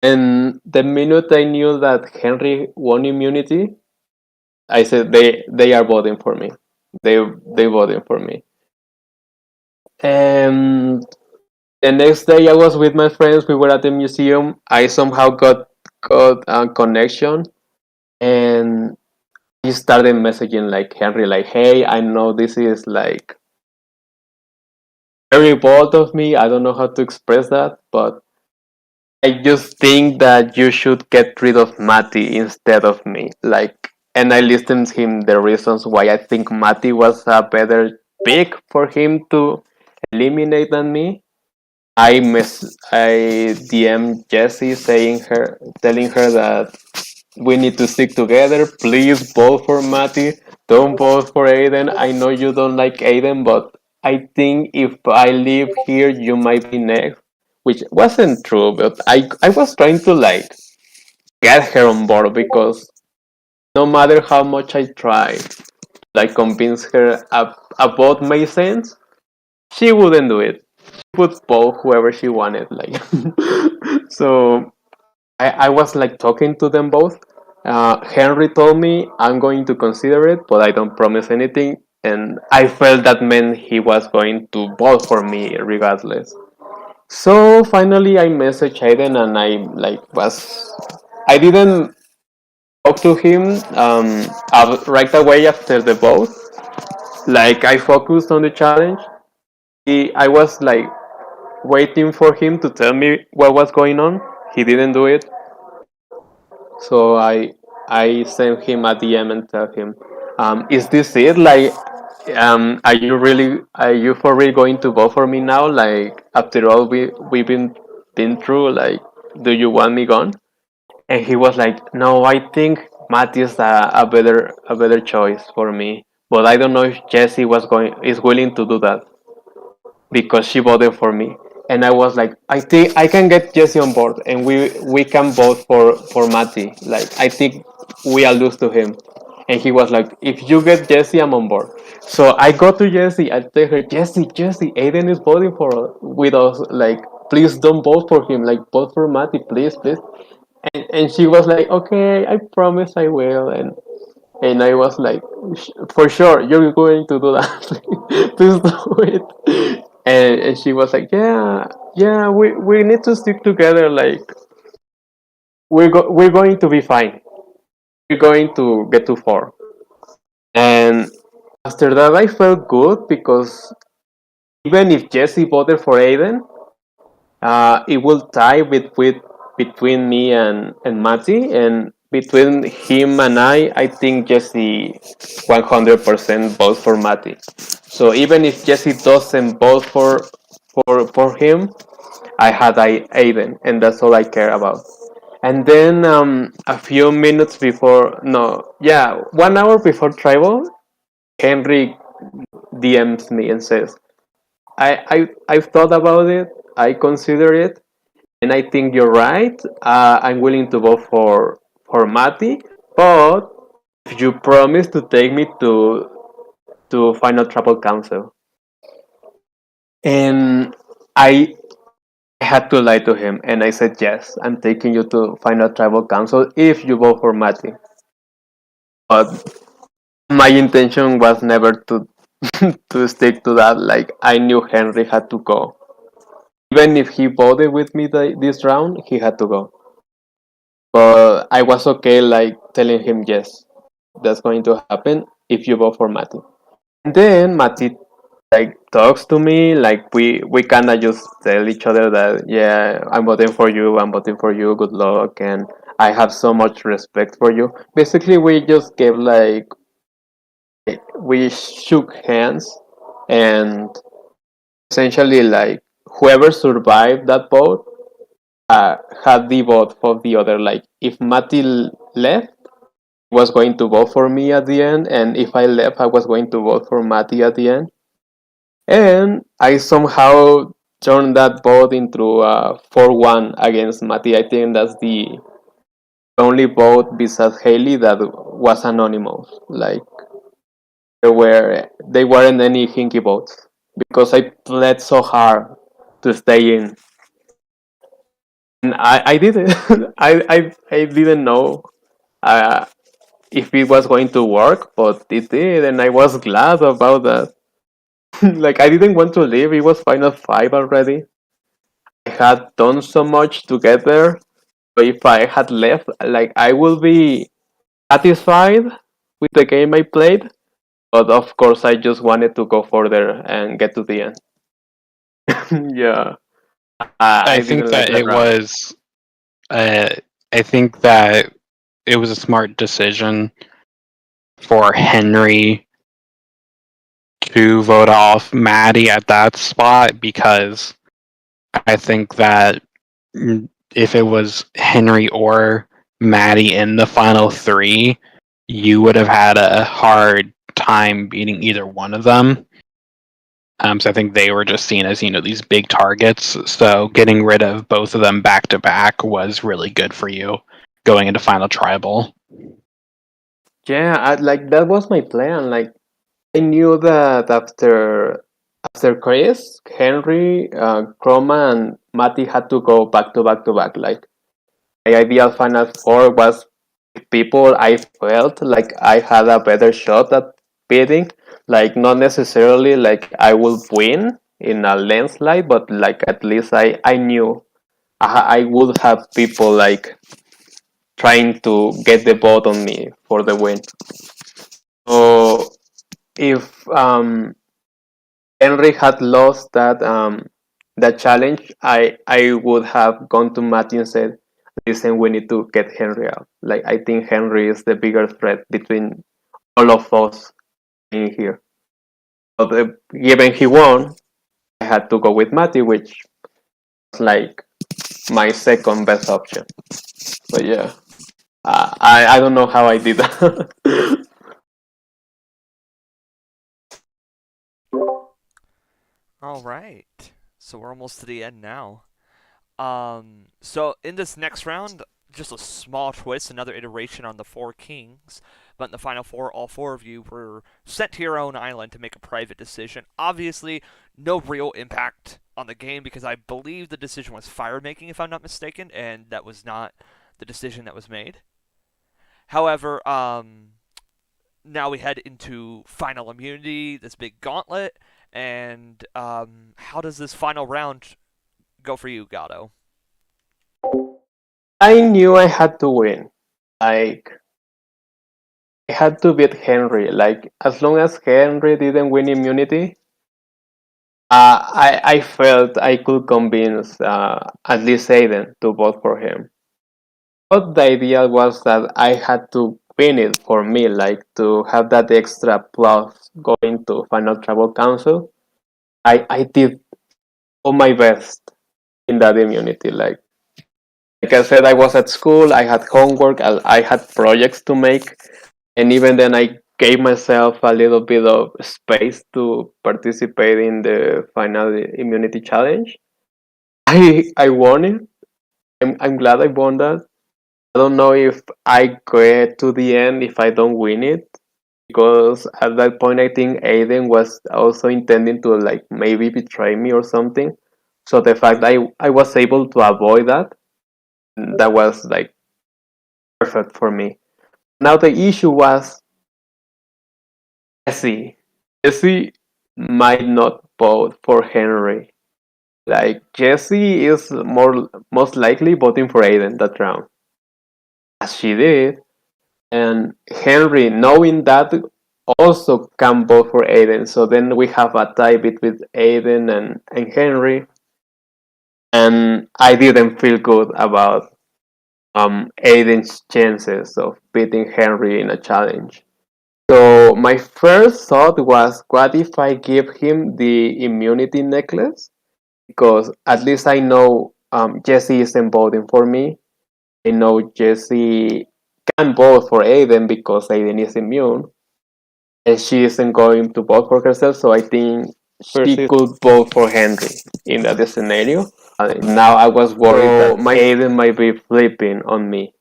And the minute I knew that Henry won immunity, I said they are voting for me. They voted for me. And the next day I was with my friends. We were at the museum. I somehow got a connection, and he started messaging like Henry, like, "Hey, I know this is like very bold of me. I don't know how to express that, but I just think that you should get rid of Matty instead of me." Like, and I listened him the reasons why I think Matty was a better pick for him to eliminate than me. I DM Jessie telling her that we need to stick together. Please vote for Matty. Don't vote for Aiden. I know you don't like Aiden, but I think if I live here, you might be next. Which wasn't true, but I was trying to like get her on board because no matter how much I tried, like convince her about my sense, she wouldn't do it. She would vote whoever she wanted. Like, so I was like talking to them both. Henry told me I'm going to consider it, but I don't promise anything. And I felt that meant he was going to vote for me regardless. So finally, I messaged Hayden, and I didn't talk to him right away after the vote. Like I focused on the challenge. I was like waiting for him to tell me what was going on. He didn't do it. So I sent him a DM and tell him, is this it? Like, are you for real going to vote for me now? Like, after all we've been through, like, do you want me gone? And he was like, no, I think Matt is a better choice for me. But I don't know if Jesse is willing to do that because she voted for me. And I was like, I think I can get Jesse on board, and we can vote for Matty. Like I think we'll lose to him. And he was like, if you get Jesse, I'm on board. So I go to Jesse. I tell her, Jesse, Aiden is voting for with us. Like, please don't vote for him. Like, vote for Matty, please. And she was like, okay, I promise I will. And I was like, for sure, you're going to do that. Please do it. And she was like, yeah, we need to stick together. Like, we're going to be fine. We're going to get to four. And after that, I felt good because even if Jesse voted for Aiden, it will tie between me and Matty, and between him and I think Jesse 100% votes for Matty. So even if Jesse doesn't vote for him, I had Aiden, and that's all I care about. And then a few minutes before, no, yeah, 1 hour before tribal, Henry DMs me and says, I've thought about it, I consider it, and I think you're right. I'm willing to vote for Mati, but if you promise to take me to final tribal council, and I had to lie to him, and I said yes. I'm taking you to final tribal council if you vote for Mati. But my intention was never to to stick to that. Like I knew Henry had to go. Even if he voted with me this round, he had to go. But I was okay, like telling him yes. that's going to happen if you vote for Matty. And then Matty like talks to me, like we kind of just tell each other that yeah, I'm voting for you, good luck, and I have so much respect for you. Basically, we just gave like we shook hands, and essentially like whoever survived that vote had the vote for the other. Like if Mati left, he was going to vote for me at the end, and if I left, I was going to vote for Mati at the end. And I somehow turned that vote into a 4-1 against Mati. I think that's the only vote besides Haley that was anonymous. Like they weren't any hinky votes because I played so hard to stay in, and I did it. I didn't know uh, if it was going to work, but it did, and I was glad about that. Like I didn't want to leave. It was final five already. I had done so much to get there. But if I had left, like I will be satisfied with the game I played. But of course, I just wanted to go further and get to the end. Yeah, I I think didn't like that that it round. was. Uh, I think that it was a smart decision for Henry to vote off Maddie at that spot because I think that if it was Henry or Maddie in the final three, you would have had a hard time beating either one of them. So I think they were just seen as these big targets. So getting rid of both of them back to back was really good for you going into final tribal. Yeah, like that was my plan. Like I knew that after Chris, Henry, Chroma, and Matty had to go back to back to back. Like my ideal final four was people I felt like I had a better shot at beating. Like not necessarily like I will win in a landslide, but like at least I knew I would have people like trying to get the vote on me for the win. So if Henry had lost that challenge, I would have gone to Matty and said, "Listen, we need to get Henry out. Like I think Henry is the bigger threat between all of us in here." But given he won, I had to go with Matty, which was like my second best option. But yeah, I don't know how I did that. All right. So we're almost to the end now. So in this next round, just a small twist, another iteration on the Four Kings. But in the final four, all four of you were sent to your own island to make a private decision. Obviously, no real impact on the game because I believe the decision was fire making, if I'm not mistaken, and that was not the decision that was made. However, now we head into final immunity, this big gauntlet, and how does this final round go for you, Gato? I knew I had to win. Like I had to beat Henry. Like as long as Henry didn't win immunity, I felt I could convince at least Aiden to vote for him. But the idea was that I had to win it for me, like to have that extra plus going to Final Tribal Council. I did all my best in that immunity. Like I said, I was at school, I had homework, I had projects to make, and even then I gave myself a little bit of space to participate in the final immunity challenge. I won it. I'm glad I won that. I don't know if I get to the end if I don't win it because at that point I think Aiden was also intending to like maybe betray me or something. So the fact I was able to avoid that was like perfect for me. Now the issue was Jesse. Jesse might not vote for Henry. Like Jesse is most likely voting for Aiden that round. As she did, And Henry, knowing that, also can vote for Aiden. So then we have a tie between Aiden and Henry. And I didn't feel good about Aiden's chances of beating Henry in a challenge. So my first thought was, what if I give him the immunity necklace? Because at least I know Jesse isn't voting for me. I know Jesse can vote for Aiden because Aiden is immune, and she isn't going to vote for herself. So I think she could vote for Henry in that scenario. Now I was worried that Aiden might be flipping on me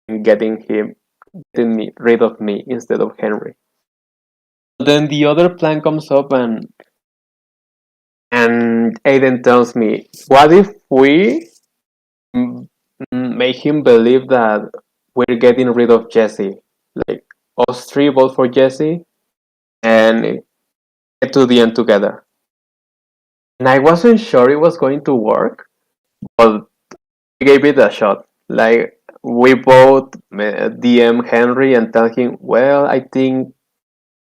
and getting me rid of me instead of Henry. Then the other plan comes up, and Aiden tells me, "What if we make him believe that we're getting rid of Jesse? Like us three vote for Jesse and get to the end together." And I wasn't sure it was going to work, but we gave it a shot. Like we both DM Henry and tell him, "Well, I think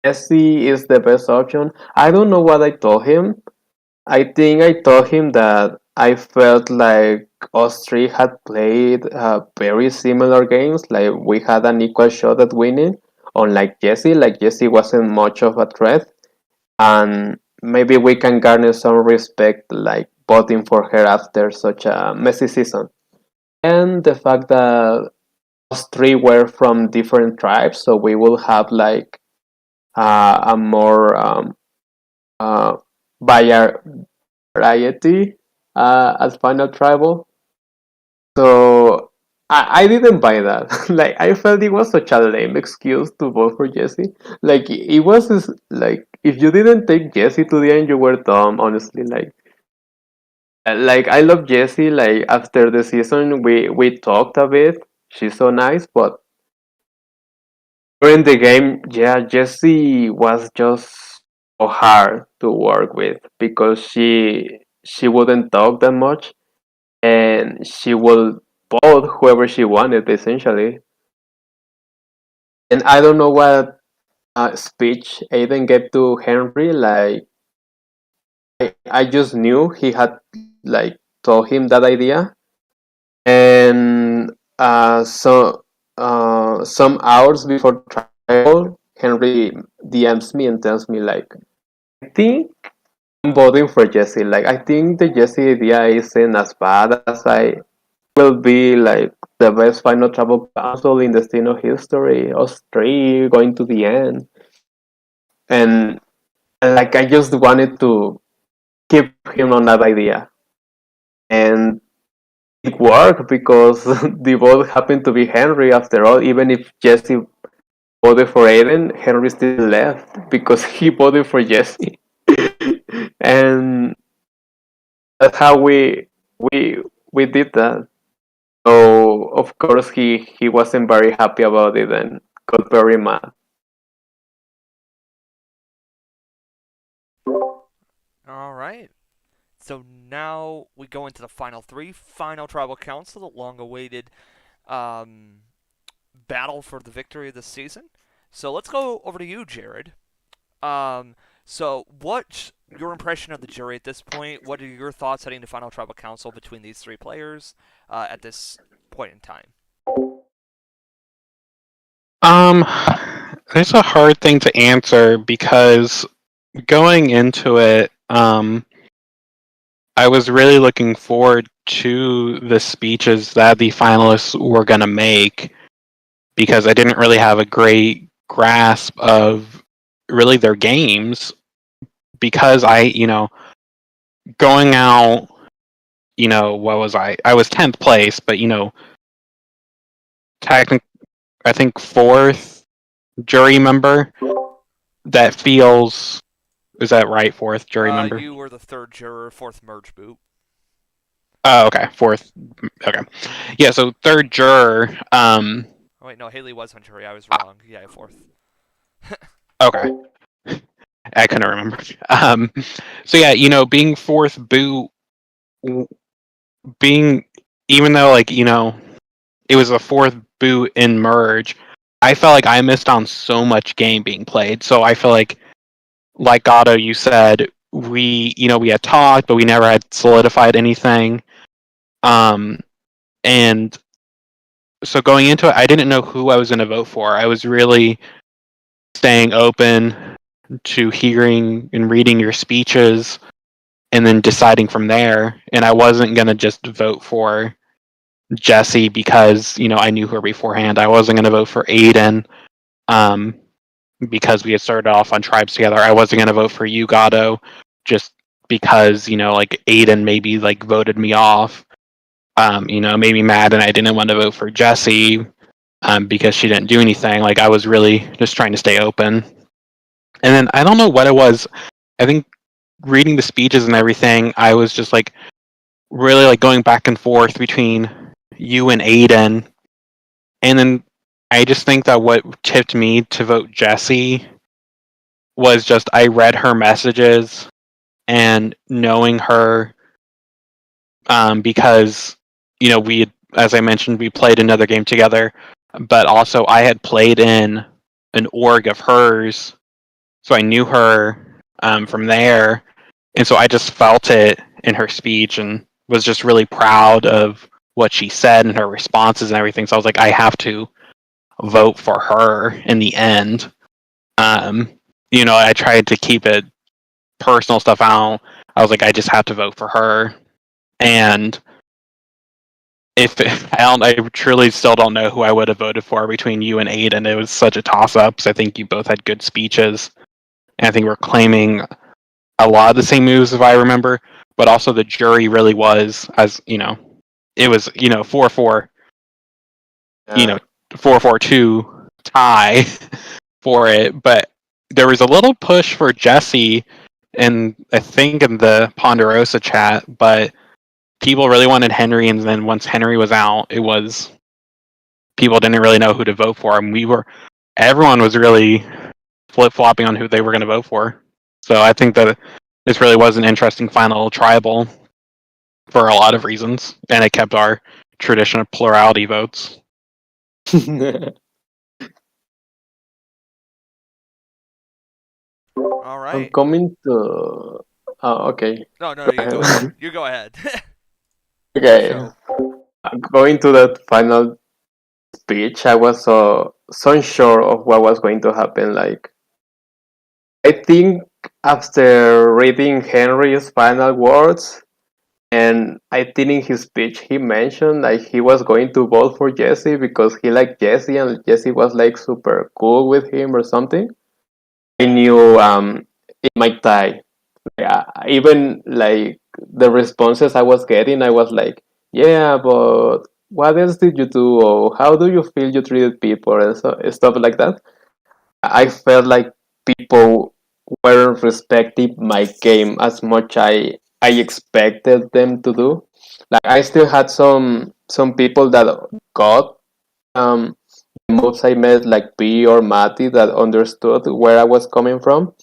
Jesse is the best option." I don't know what I told him. I think I told him that I felt like us three had played very similar games. Like we had an equal shot at winning, unlike Jesse. Like Jesse wasn't much of a threat, and maybe we can garner some respect, like voting for her after such a messy season. And the fact that us three were from different tribes, so we will have like a more uh, variety as final tribal. So I didn't buy that. Like I felt it was such a lame excuse to vote for Jesse. Like it was like if you didn't take Jesse to the end, you were dumb. Honestly, like I love Jesse. Like after the season, we talked a bit. She's so nice, but during the game, yeah, Jesse was just so hard to work with because she wouldn't talk that much and she would vote whoever she wanted essentially. And I don't know what speech Aiden gave to Henry. Like I just knew he had like told him that idea, and some hours before trial, Henry DMs me and tells me like, I think I'm voting for Jesse. Like I think the Jesse idea isn't as bad as I will be like the best final travel council in Destino history. Us three going to the end, and like I just wanted to keep him on that idea, and it worked because the vote happened to be Henry after all. Even if Jesse voted for Aiden, Henry still left because he voted for Jesse, and that's how we did that. So of course he wasn't very happy about it and got very mad. All right. So now we go into the final three. Final tribal council, the long-awaited um, battle for the victory of the season. So let's go over to you, Jared. So what's your impression of the jury at this point? What are your thoughts heading to final tribal council between these three players at this point in time? Um, it's a hard thing to answer because going into it, I was really looking forward to the speeches that the finalists were going to make because I didn't really have a great grasp of really their games because going out, what was I? I was 10th place, but, technically, I think fourth jury member. That feels. Is that right? Fourth jury member? You were the third juror, fourth merge boot. Oh, okay. Fourth. Okay. Yeah, so third juror. Oh, wait, no, Haley was on jury. I was wrong. Yeah, fourth. Okay. I couldn't remember. So yeah, being fourth boot, being even though it was a fourth boot in merge, I felt like I missed on so much game being played. So I feel like Otto, you said, we had talked, but we never had solidified anything. And so going into it, I didn't know who I was going to vote for. I was really staying open to hearing and reading your speeches and then deciding from there. And I wasn't going to just vote for Jesse because, I knew her beforehand. I wasn't going to vote for Aiden because we had started off on tribes together. I wasn't going to vote for you, Gato, just because, like Aiden maybe like voted me off. Made me mad and I didn't want to vote for Jesse because she didn't do anything. Like I was really just trying to stay open. And then I don't know what it was. I think reading the speeches and everything, I was just like really like going back and forth between you and Aiden. And then I just think that what tipped me to vote Jessie was just I read her messages and knowing her because we had, as I mentioned, we played another game together, but also I had played in an org of hers, so I knew her from there, and so I just felt it in her speech and was just really proud of what she said and her responses and everything. So I was like, I have to vote for her in the end. I tried to keep it personal stuff out. I was like, I just have to vote for her, and if I truly still don't know who I would have voted for between you and Aiden. It was such a toss-up. So I think you both had good speeches, and I think we're claiming a lot of the same moves, if I remember. But also the jury really was, as it was 4-4, Yeah. 4-4-2 tie for it. But there was a little push for Jesse, and I think in the Ponderosa chat, but people really wanted Henry, and then once Henry was out, it was people didn't really know who to vote for, and everyone was really flip flopping on who they were going to vote for. So I think that this really was an interesting final tribal for a lot of reasons, and it kept our tradition of plurality votes. All I'm right. coming to. Oh, okay. No, Go you go ahead. ahead. You go ahead. Okay. Show. Going to that final speech, I was so unsure of what was going to happen. Like, I think after reading Henry's final words, and I think in his speech he mentioned like he was going to vote for Jesse because he liked Jesse and Jesse was like super cool with him or something. I knew it might die. Yeah, even like the responses I was getting, I was like, yeah, but what else did you do? Or how do you feel you treated people and stuff like that? I felt like people weren't respecting my game as much I expected them to do. Like I still had some people that got the moves I made, like P or Matty, that understood where I was coming from.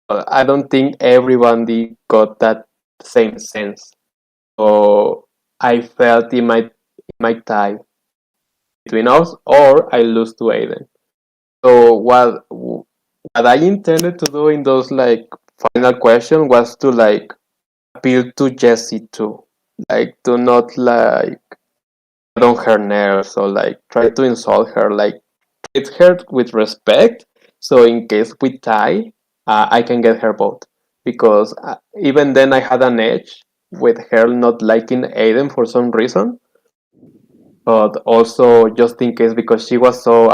But I don't think everybody got that same sense. So I felt it might tie between us, or I lose to Aiden. So what I intended to do in those like final question was to like appeal to Jessie too, like to not like get on her nerves or like try to insult her, like treat her with respect. So in case we tie, I can get her vote because even then I had an edge with her not liking Aiden for some reason, but also just in case because she was so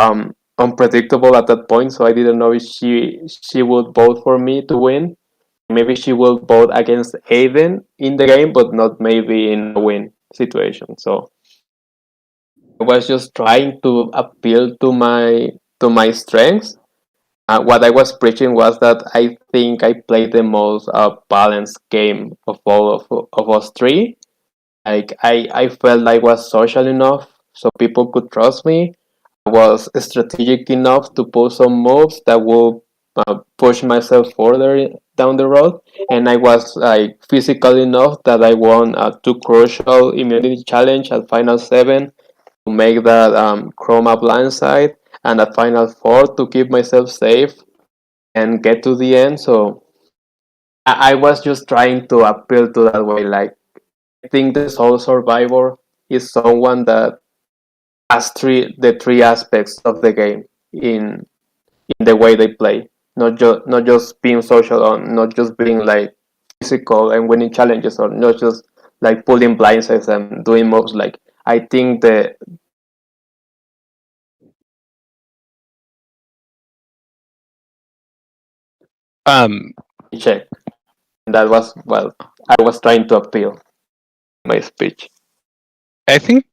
unpredictable at that point. So I didn't know if she would vote for me to win. Maybe she will vote against Aiden in the game, but not maybe in a win situation. So I was just trying to appeal to my strengths. What I was preaching was that I think I played the most balanced game of all of us three. Like I felt I was social enough so people could trust me. I was strategic enough to pull some moves that will push myself further down the road, and I was like physical enough that I won a two crucial immunity challenge at Final 7 to make that Chroma blindside. and a final four to keep myself safe and get to the end. So I was just trying to appeal to that way. Like, I think the Soul Survivor is someone that has the three aspects of the game in the way they play. Not just being social, or not just being like physical and winning challenges, or not just like pulling blindsides and doing moves. Like, I think the Um, check, that was what I was trying to appeal in my speech. I think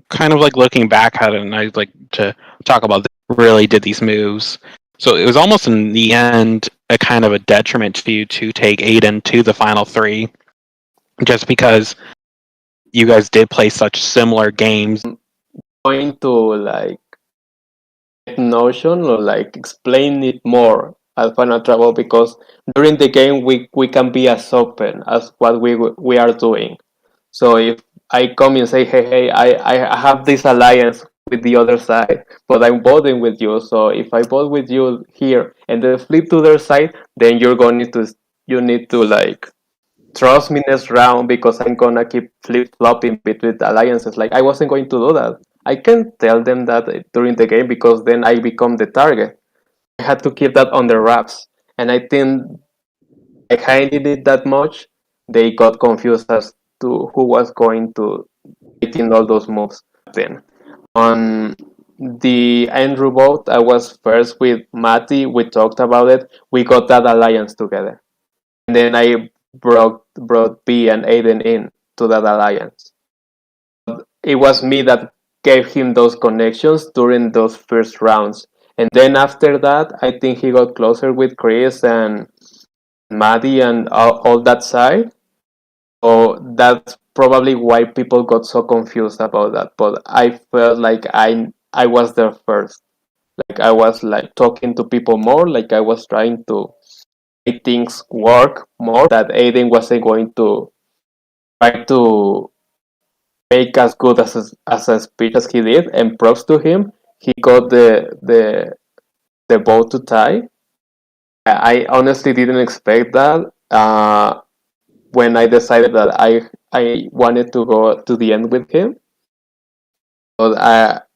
kind of like looking back at it, and I'd like to talk about really did these moves. So it was almost in the end a kind of a detriment to you to take Aiden to the final three, just because you guys did play such similar games. Going to like notion or like explain it more at Final Travel, because during the game we can be as open as what we are doing. So if I come and say, hey, I have this alliance with the other side, but I'm voting with you. So if I vote with you here and then flip to their side, then you need to like trust me next round, because I'm gonna keep flip flopping between alliances. Like, I wasn't going to do that. I can't tell them that during the game, because then I become the target. I had to keep that under wraps, and I think I hiding it that much, they got confused as to who was going to making all those moves. Then on the end vote, I was first with Matty. We talked about it. We got that alliance together, and then I brought B and Aiden in to that alliance. It was me that gave him those connections during those first rounds, and then after that, I think he got closer with Chris and Maddie and all that side. So that's probably why people got so confused about that. But I felt like I was there first. Like, I was like talking to people more. Like, I was trying to make things work more. That Aiden wasn't going to try to make as good as a speech as he did. And props to him. He got the vote to tie. I honestly didn't expect that. When I decided that I wanted to go to the end with him. But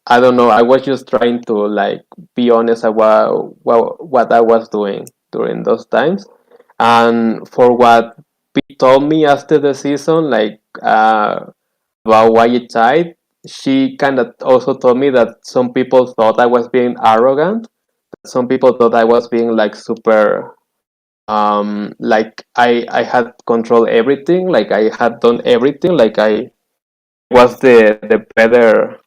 I don't know. I was just trying to like be honest about what I was doing during those times, and for what Pete told me after the season, like about why it died. She kind of also told me that some people thought I was being arrogant. Some people thought I was being like super like I had controlled everything, like I had done everything, like I was the better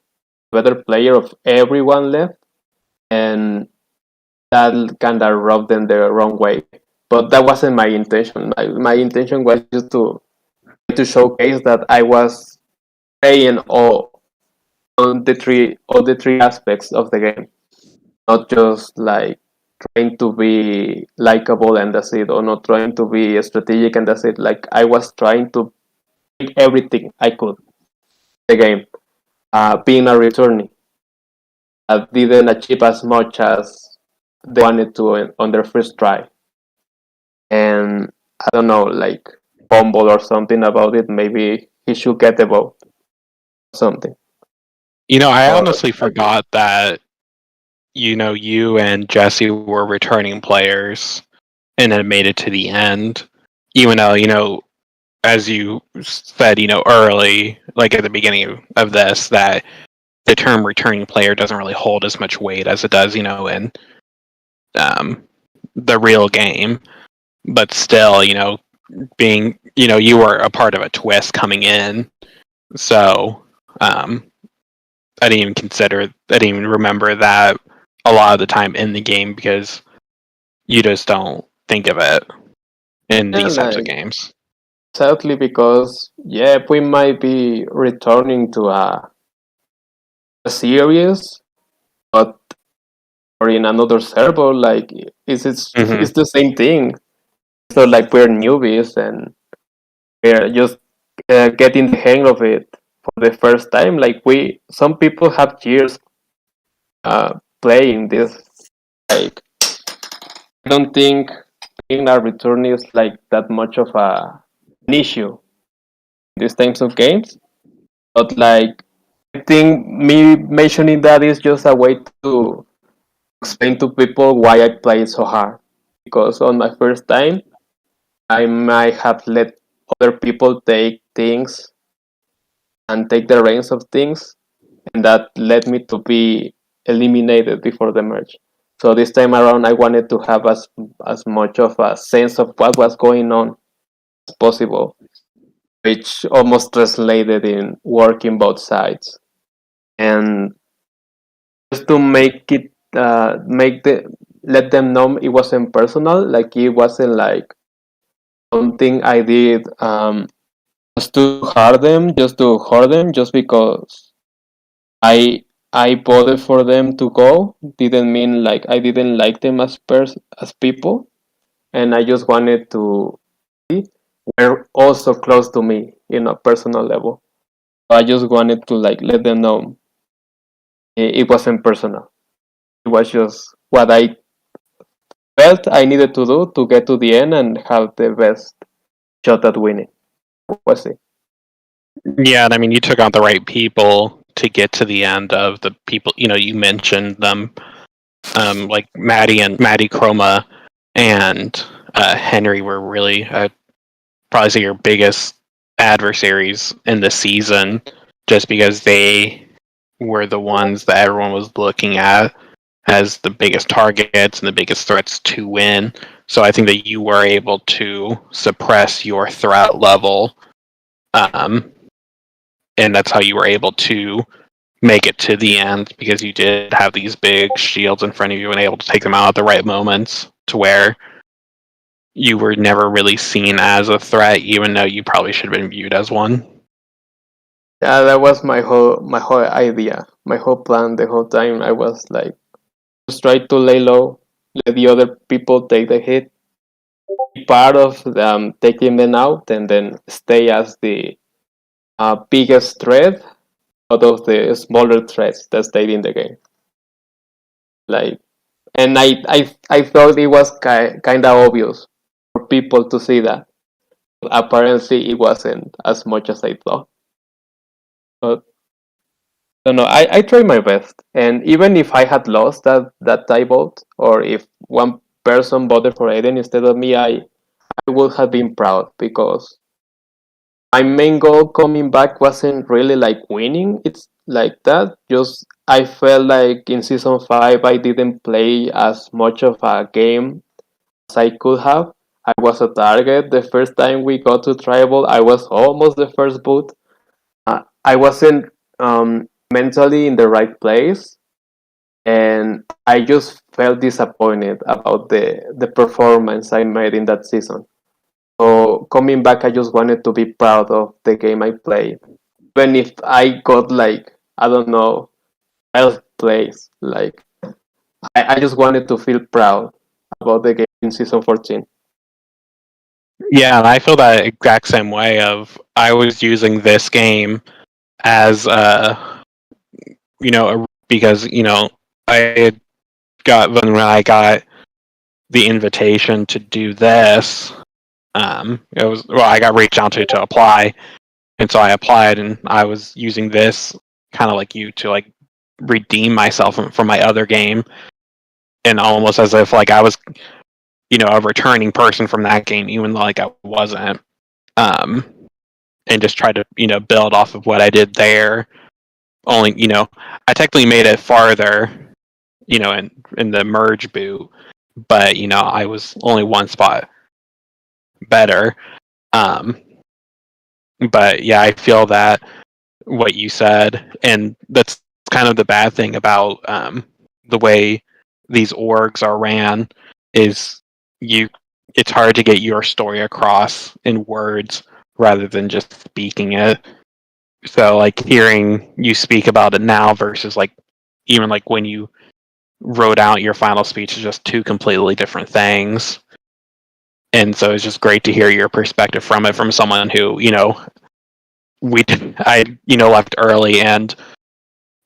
player of everyone left, and that kind of rubbed them the wrong way. But that wasn't my intention. My intention was just to showcase that I was playing all the three aspects of the game, not just like trying to be likable and that's it, or not trying to be strategic and that's it. Like, I was trying to pick everything I could the game. Being a returnee, I didn't achieve as much as they wanted to on their first try, and I don't know, like fumble or something about it. Maybe he should get the vote, something. I Or honestly forgot that you and Jesse were returning players and then made it to the end, even though as you said, early, like at the beginning of this, that the term returning player doesn't really hold as much weight as it does, in um, the real game. But still, being, you were a part of a twist coming in. So I didn't even remember that a lot of the time in the game, because you just don't think of it in yeah, these types of like games. sadly, because yeah, we might be returning to a series, but or in another server. Like, Hmm. it's the same thing. So like, we're newbies and we're just getting the hang of it for the first time. Like, some people have years playing this. Like, I don't think being a return is like that much of an issue in these types of games. But like, I think me mentioning that is just a way to explain to people why I play so hard. Because on my first time, I might have let other people take things and take the reins of things, and that led me to be eliminated before the merge. So this time around, I wanted to have as much of a sense of what was going on as possible, which almost translated in working both sides. And just to make it, make the let them know it wasn't personal, like it wasn't like something I did just to hurt them, just because I I voted for them to go. Didn't mean like I didn't like them as people, and I just wanted to see were also close to me in a personal level. I just wanted to like let them know it wasn't personal. It was just what I felt I needed to do to get to the end and have the best shot at winning. Was it? Yeah, and I mean, you took out the right people to get to the end of the people. You mentioned them, like Maddie Chroma and Henry were really probably your biggest adversaries in the season, just because they were the ones that everyone was looking at as the biggest targets and the biggest threats to win. So I think that you were able to suppress your threat level, and that's how you were able to make it to the end, because you did have these big shields in front of you and able to take them out at the right moments to where you were never really seen as a threat, even though you probably should have been viewed as one. Yeah, that was my whole idea, my whole plan. The whole time I was like, just try to lay low, let the other people take the hit, be part of taking them out, and then stay as the biggest threat out of the smaller threats that stayed in the game. Like, and I thought it was kind of obvious for people to see that. Apparently, it wasn't as much as I thought. But I don't know. I tried my best, and even if I had lost that tie vote, or if one person voted for Aiden instead of me, I would have been proud because my main goal coming back wasn't really like winning. It's like that. Just I felt like in season 5 I didn't play as much of a game as I could have. I was a target. The first time we got to tribal, I was almost the first boot. I wasn't mentally in the right place, and I just felt disappointed about the performance I made in that season. So coming back, I just wanted to be proud of the game I played, even if I got like I don't know 12th place. Like I just wanted to feel proud about the game in season 14. Yeah, and I feel that exact same way. Of I was using this game as because I had got when I got the invitation to do this. It was I got reached out to apply, and so I applied, and I was using this kind of like you to like redeem myself from my other game, and almost as if like I was a returning person from that game, even though like I wasn't. Um, and just try to build off of what I did there. Only I technically made it farther, in the merge boot, but I was only one spot better. Um, but yeah, I feel that what you said, and that's kind of the bad thing about the way these orgs are ran is you. It's hard to get your story across in words rather than just speaking it. So like hearing you speak about it now versus like even like when you wrote out your final speech is just two completely different things. And so it's just great to hear your perspective from it from someone who, I left early and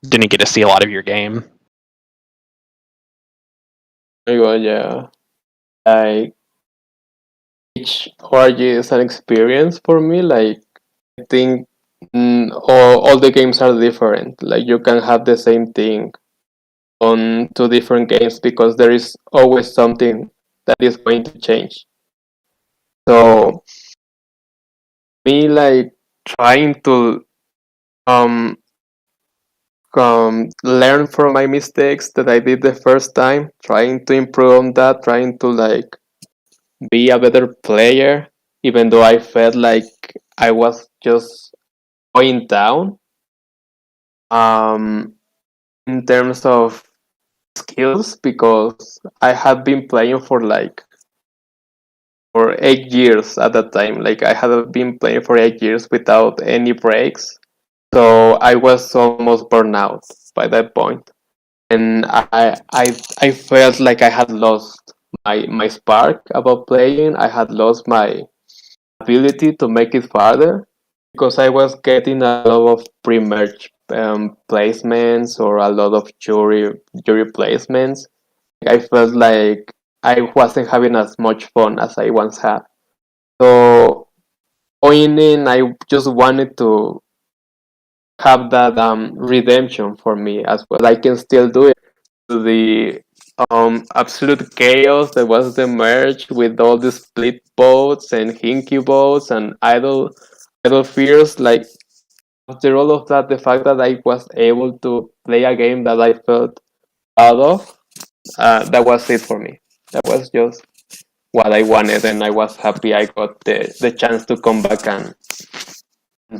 didn't get to see a lot of your game. God, yeah. Like each org is an experience for me. Like I think all the games are different. Like you can have the same thing on two different games because there is always something that is going to change. So me like trying to um learn from my mistakes that I did the first time, trying to improve on that, trying to like be a better player, even though I felt like I was just going down. Um, in terms of skills, because I had been playing for 8 years at that time. Like I had been playing for 8 years without any breaks, so I was almost burned out by that point, and I felt like I had lost my spark about playing. I had lost my ability to make it farther because I was getting a lot of pre-merge placements or a lot of jury placements. I felt like I wasn't having as much fun as I once had. So going in, I just wanted to have that redemption for me as well. I can still do it. The absolute chaos that was the merge with all the split boats and hinky boats and idle fears. Like after all of that, the fact that I was able to play a game that I felt proud of, that was it for me. That was just what I wanted, and I was happy I got the chance to come back and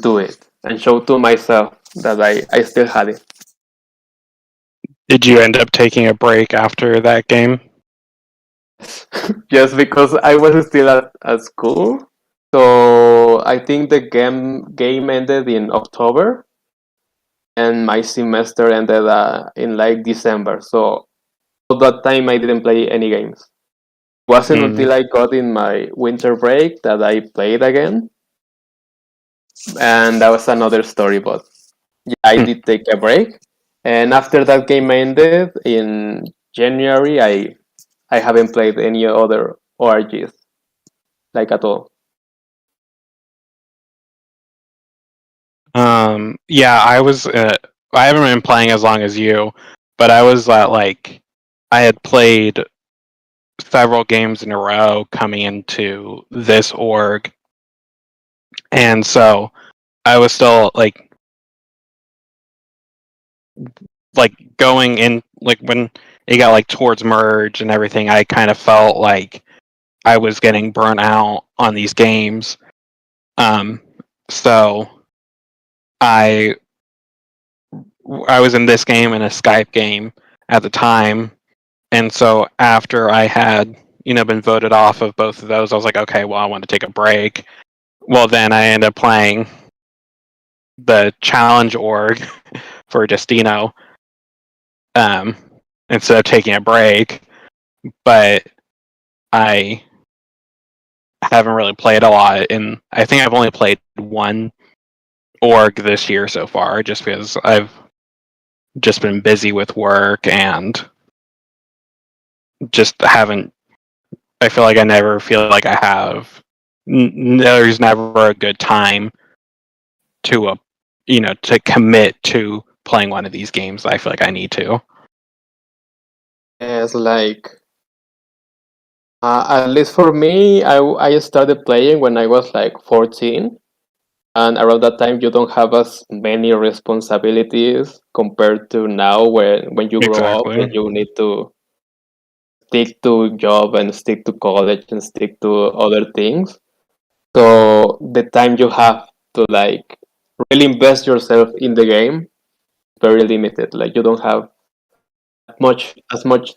do it and show to myself that I still had it. Did you end up taking a break after that game? Just because I was still at school. So I think the game ended in October, and my semester ended in like December. So at that time I didn't play any games. It wasn't Mm. until I got in my winter break that I played again, and that was another story. But yeah, I Hmm. did take a break, and after that game ended in January, I haven't played any other ORGs like at all. Yeah, I was. I haven't been playing as long as you, but I was like, I had played several games in a row coming into this org, and so I was still like going in like when it got like towards merge and everything. I kind of felt like I was getting burnt out on these games. Um, so I I was in this game and a Skype game at the time, and so after I had been voted off of both of those, I was like, okay, well, I want to take a break. Well, then I ended up playing the challenge org for Destino um, instead of taking a break, but I haven't really played a lot. And I think I've only played one org this year so far, just because I've just been busy with work and just haven't. I feel like I never feel like I have. There's never a good time to to commit to playing one of these games. I feel like I need to. It's like at least for me, I started playing when I was like 14, and around that time you don't have as many responsibilities compared to now, when you grow up and Exactly. you need to stick to job and stick to college and stick to other things. So the time you have to like really invest yourself in the game very limited. Like you don't have much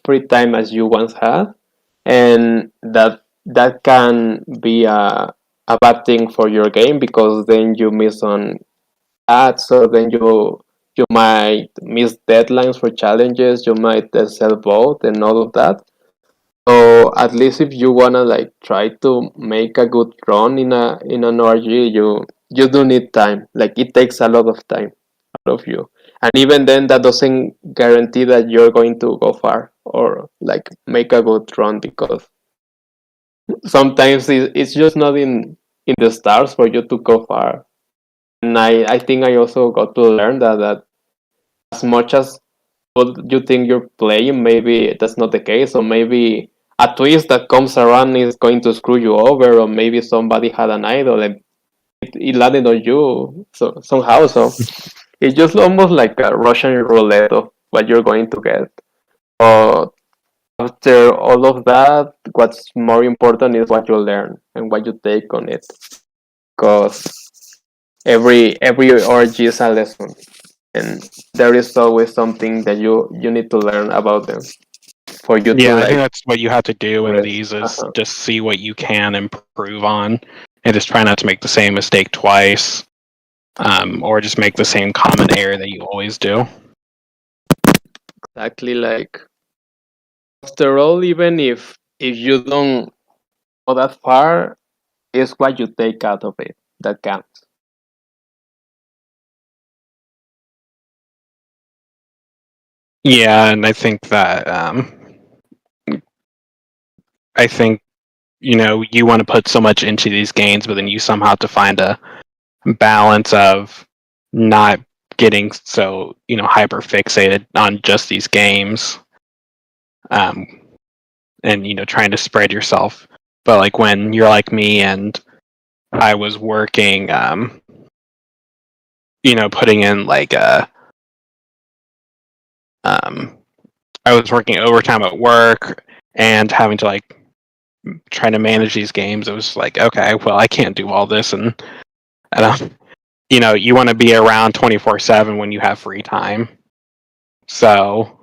free time as you once had, and that can be a bad thing for your game because then you miss on ads, so then you might miss deadlines for challenges, you might sell both and all of that. So at least if you wanna like try to make a good run in an org, you do need time. Like it takes a lot of time out of you, and even then that doesn't guarantee that you're going to go far or like make a good run, because sometimes it's just not in the stars for you to go far. And I think I also got to learn that as much as what you think you're playing, maybe that's not the case, or maybe a twist that comes around is going to screw you over, or maybe somebody had an idol and it landed on you so somehow. So it's just almost like a Russian roulette of what you're going to get. But after all of that, what's more important is what you learn and what you take on it. Because every orgy is a lesson, and there is always something that you need to learn about them for you to Yeah, I think like that's what you have to do in rest. these is just see what you can improve on, and just try not to make the same mistake twice, or just make the same common error that you always do. Exactly, like after all, even if you don't go that far, it's what you take out of it that counts. Yeah, and I think that I think you want to put so much into these games, but then you somehow have to find a balance of not getting so hyper fixated on just these games, um, and trying to spread yourself. But like when you're like me and I was working, putting in like um, I was working overtime at work and having to like try to manage these games. It was like, okay, well, I can't do all this, and I don't. You want to be around 24/7 when you have free time. So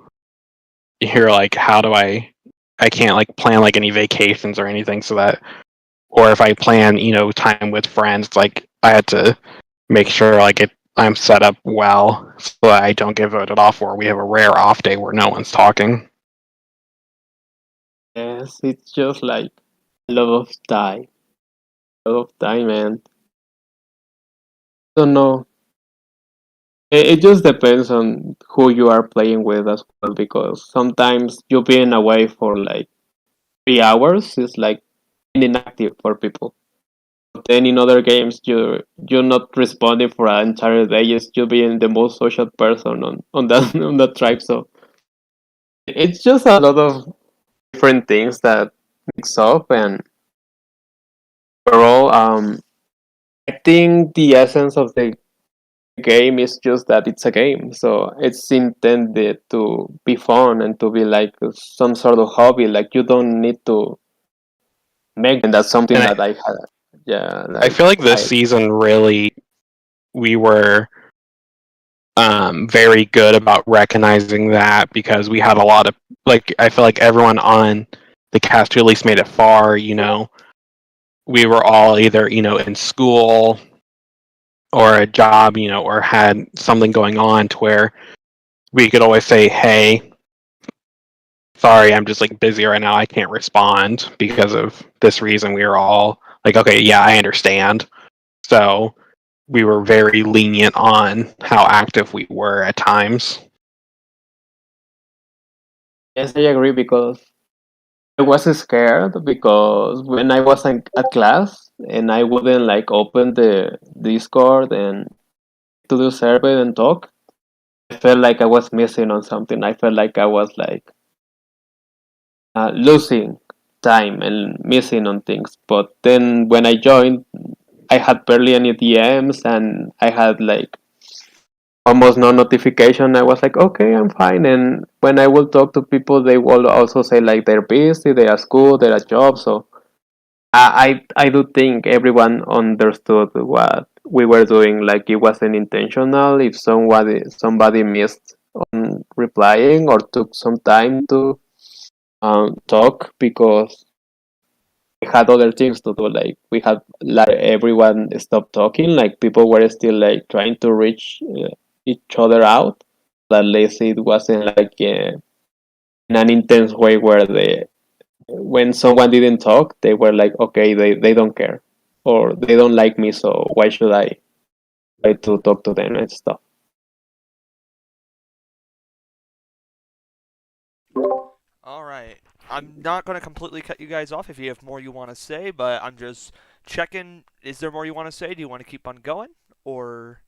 you're like, how do I can't like plan like any vacations or anything, so that, or if I plan, time with friends, it's like I had to make sure like I'm set up well so that I don't get voted off, or we have a rare off day where no one's talking. Yes, it's just like a lot of time, a lot of time, and don't know. It just depends on who you are playing with as well, because sometimes you being away for like 3 hours is like inactive for people. But then in other games, you're not responding for an entire day. It's you being the most social person on that on that tribe. So it's just a lot of different things that mix up, and overall, I think the essence of the game is just that it's a game. So it's intended to be fun and to be like some sort of hobby. Like you don't need to make, and that's something And that I had. Yeah, I like feel like this I season really we were very good about recognizing that, because we had a lot of, like, I feel like everyone on the cast who at least made it far, we were all either in school or a job, or had something going on to where we could always say, hey, sorry, I'm just like busy right now, I can't respond because of this reason. We were all like, okay, yeah, I understand. So we were very lenient on how active we were at times. Yes, I agree, because I was scared, because when I was at class and I wouldn't like open the Discord and to the server and talk, I felt like I was missing on something. I felt like I was like losing time and missing on things. But then when I joined, I had barely any DMs and I had like almost no notification. I was like, okay, I'm fine. And when I will talk to people, they will also say like they're busy, they're at school, they're at job. So I do think everyone understood what we were doing. Like it wasn't intentional. If somebody missed on replying or took some time to talk because we had other things to do. Like we had like everyone stopped talking. Like people were still like trying to reach each other out. But at least it wasn't like in an intense way where they when someone didn't talk, they were like, okay, they don't care or they don't like me, so why should I try to talk to them and stuff. All right. I'm not going to completely cut you guys off if you have more you want to say, but I'm just checking. Is there more you want to say? Do you want to keep on going? Or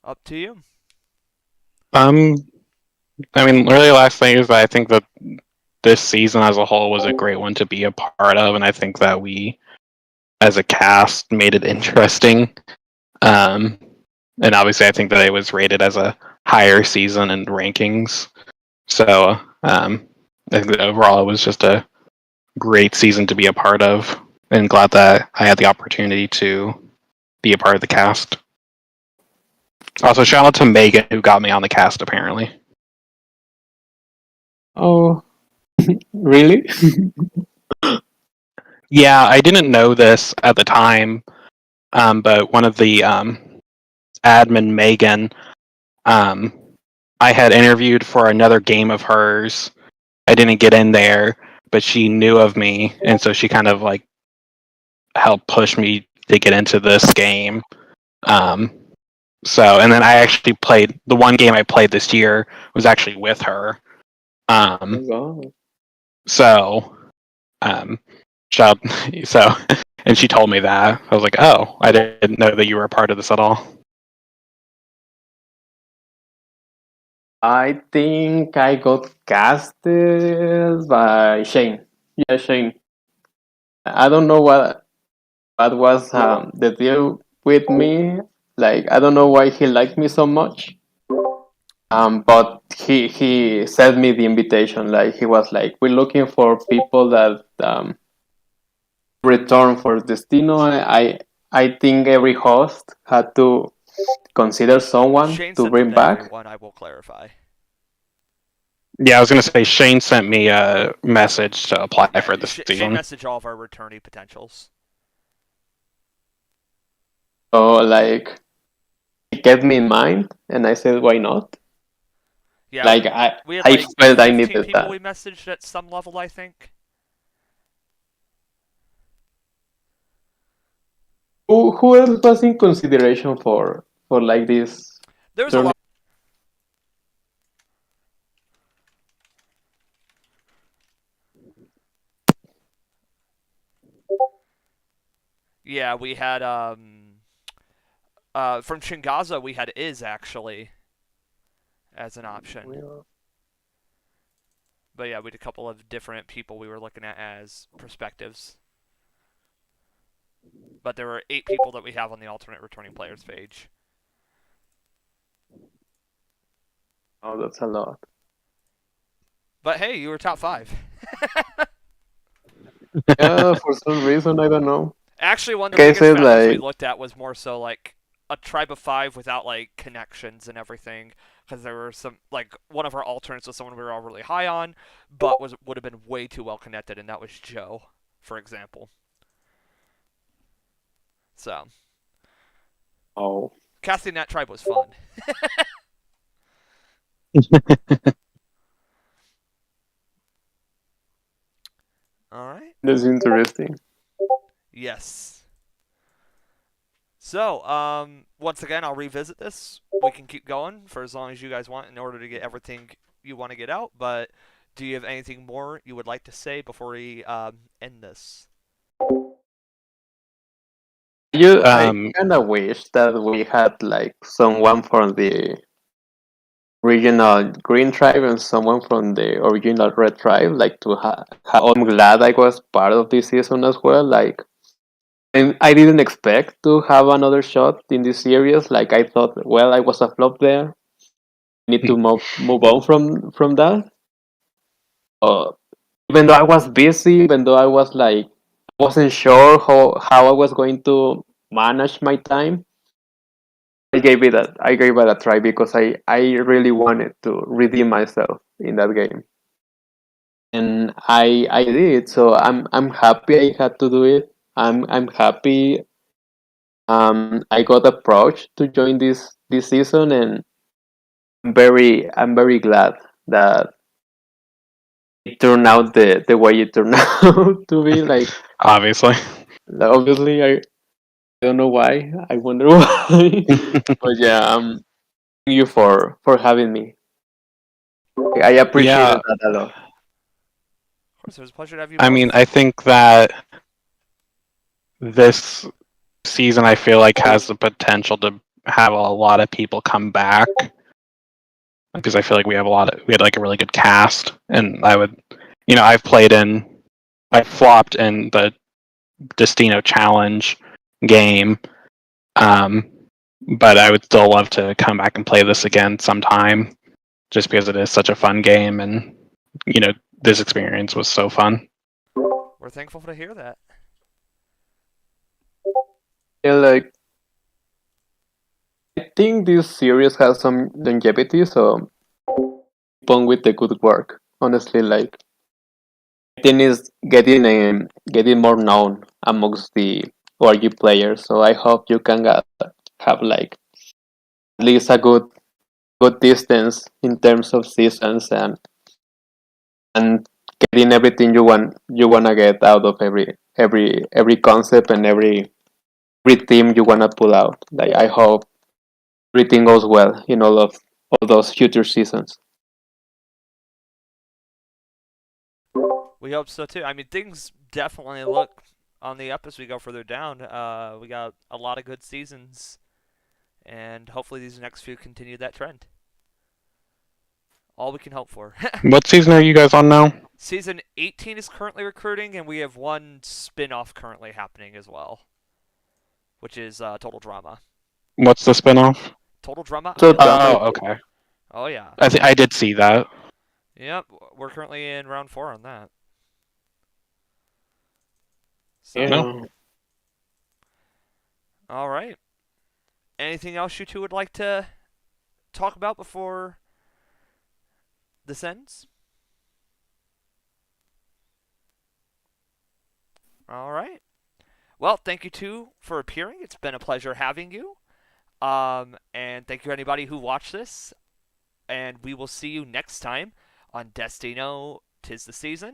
up to you? Um, I mean, really, last thing is that I think that this season as a whole was a great one to be a part of, and I think that we, as a cast, made it interesting. Um, and obviously, I think that it was rated as a higher season in rankings. So, I think that overall it was just a great season to be a part of, and glad that I had the opportunity to be a part of the cast. Also, shout out to Megan who got me on the cast. Apparently, Oh, really? yeah, I didn't know this at the time, but one of the admin, Megan, um, I had interviewed for another game of hers. I didn't get in there, but she knew of me, and so she kind of like helped push me to get into this game. Um, so, and then I actually played the one game I played this year was actually with her. Um, Oh, so, um, shout, so, and she told me that. I was like, oh, I didn't know that you were a part of this at all. I think I got casted by Shane. Yeah, Shane. I don't know what was the deal with me. Like, I don't know why he liked me so much. But he sent me the invitation. Like, he was like, "We're looking for people that return for Destino." I think every host had to consider someone Shane to sent it bring to back. everyone, I will clarify. Yeah, I was gonna say Shane sent me a message to apply Yeah, for this Shane season. messaged all of our returnee potentials. So like, he kept me in mind, and I said, "Why not?" Yeah, Like we had I like felt I 15 needed people that. we messaged at some level, I think. Who else was in consideration for like this There was a tournament? lot. Yeah, we had from Shingaza we had Iz actually as an option. But yeah, we had a couple of different people we were looking at as perspectives. But there were 8 people that we have on the alternate returning players page. Oh, that's a lot. But hey, you were top 5. Yeah, for some reason I don't know. Actually, one of the Like I biggest said, factors we like looked at was more so like a tribe of 5 without like connections and everything, because there were some like one of our alternates was someone we were all really high on, but would have been way too well connected, and that was Joe, for example. So oh, casting that tribe was fun. All right. that's interesting. Yes. So, once again, I'll revisit this. We can keep going for as long as you guys want in order to get everything you want to get out. But do you have anything more you would like to say before we end this? I Um, kind of wish that we had like someone from the original Green Tribe and someone from the original Red Tribe, like to I'm glad I was part of this season as well. Like, and I didn't expect to have another shot in this series. Like, I thought, well, I was a flop there. Need to move on from that. Uh, Even though I was busy, even though I was like wasn't sure how I was going to manage my time, I gave it a try because I really wanted to redeem myself in that game. And I did. So I'm happy I had to do it. I'm happy I got approached to join this season, and I'm very glad that it turned out the way it turned out to be. Like, obviously. obviously I don't know why. I wonder why. But yeah, thank you for having me. I appreciated Yeah, that a lot. Of course, it was a pleasure to have you I both. mean, I think that this season I feel like has the potential to have a lot of people come back because I feel like we had like a really good cast, and I've flopped in the Destino Challenge game, um, but I would still love to come back and play this again sometime, just because it is such a fun game, and this experience was so fun. We're thankful to hear that. Yeah, like I think this series has some longevity, so keep on with the good work. Honestly, like I think it's getting more known amongst the ORG players. So I hope you can have like at least a good distance in terms of seasons and getting everything you wanna get out of every concept and every team you wanna pull out. Like I hope everything goes well in all those future seasons. We hope so too. I mean, things definitely look on the up as we go further down. We got a lot of good seasons, and hopefully these next few continue that trend. All we can hope for. What season are you guys on now? Season 18 is currently recruiting, and we have one spin-off currently happening as well, which is Total Drama. What's the spinoff? Total Drama So Island. Oh, okay. Oh yeah. I did see that. Yep, we're currently in round 4 on that. So, yeah. No. all right. Anything else you two would like to talk about before this ends? All right. Well, thank you two for appearing. It's been a pleasure having you. And thank you anybody who watched this. And we will see you next time on Destino 'Tis the Season.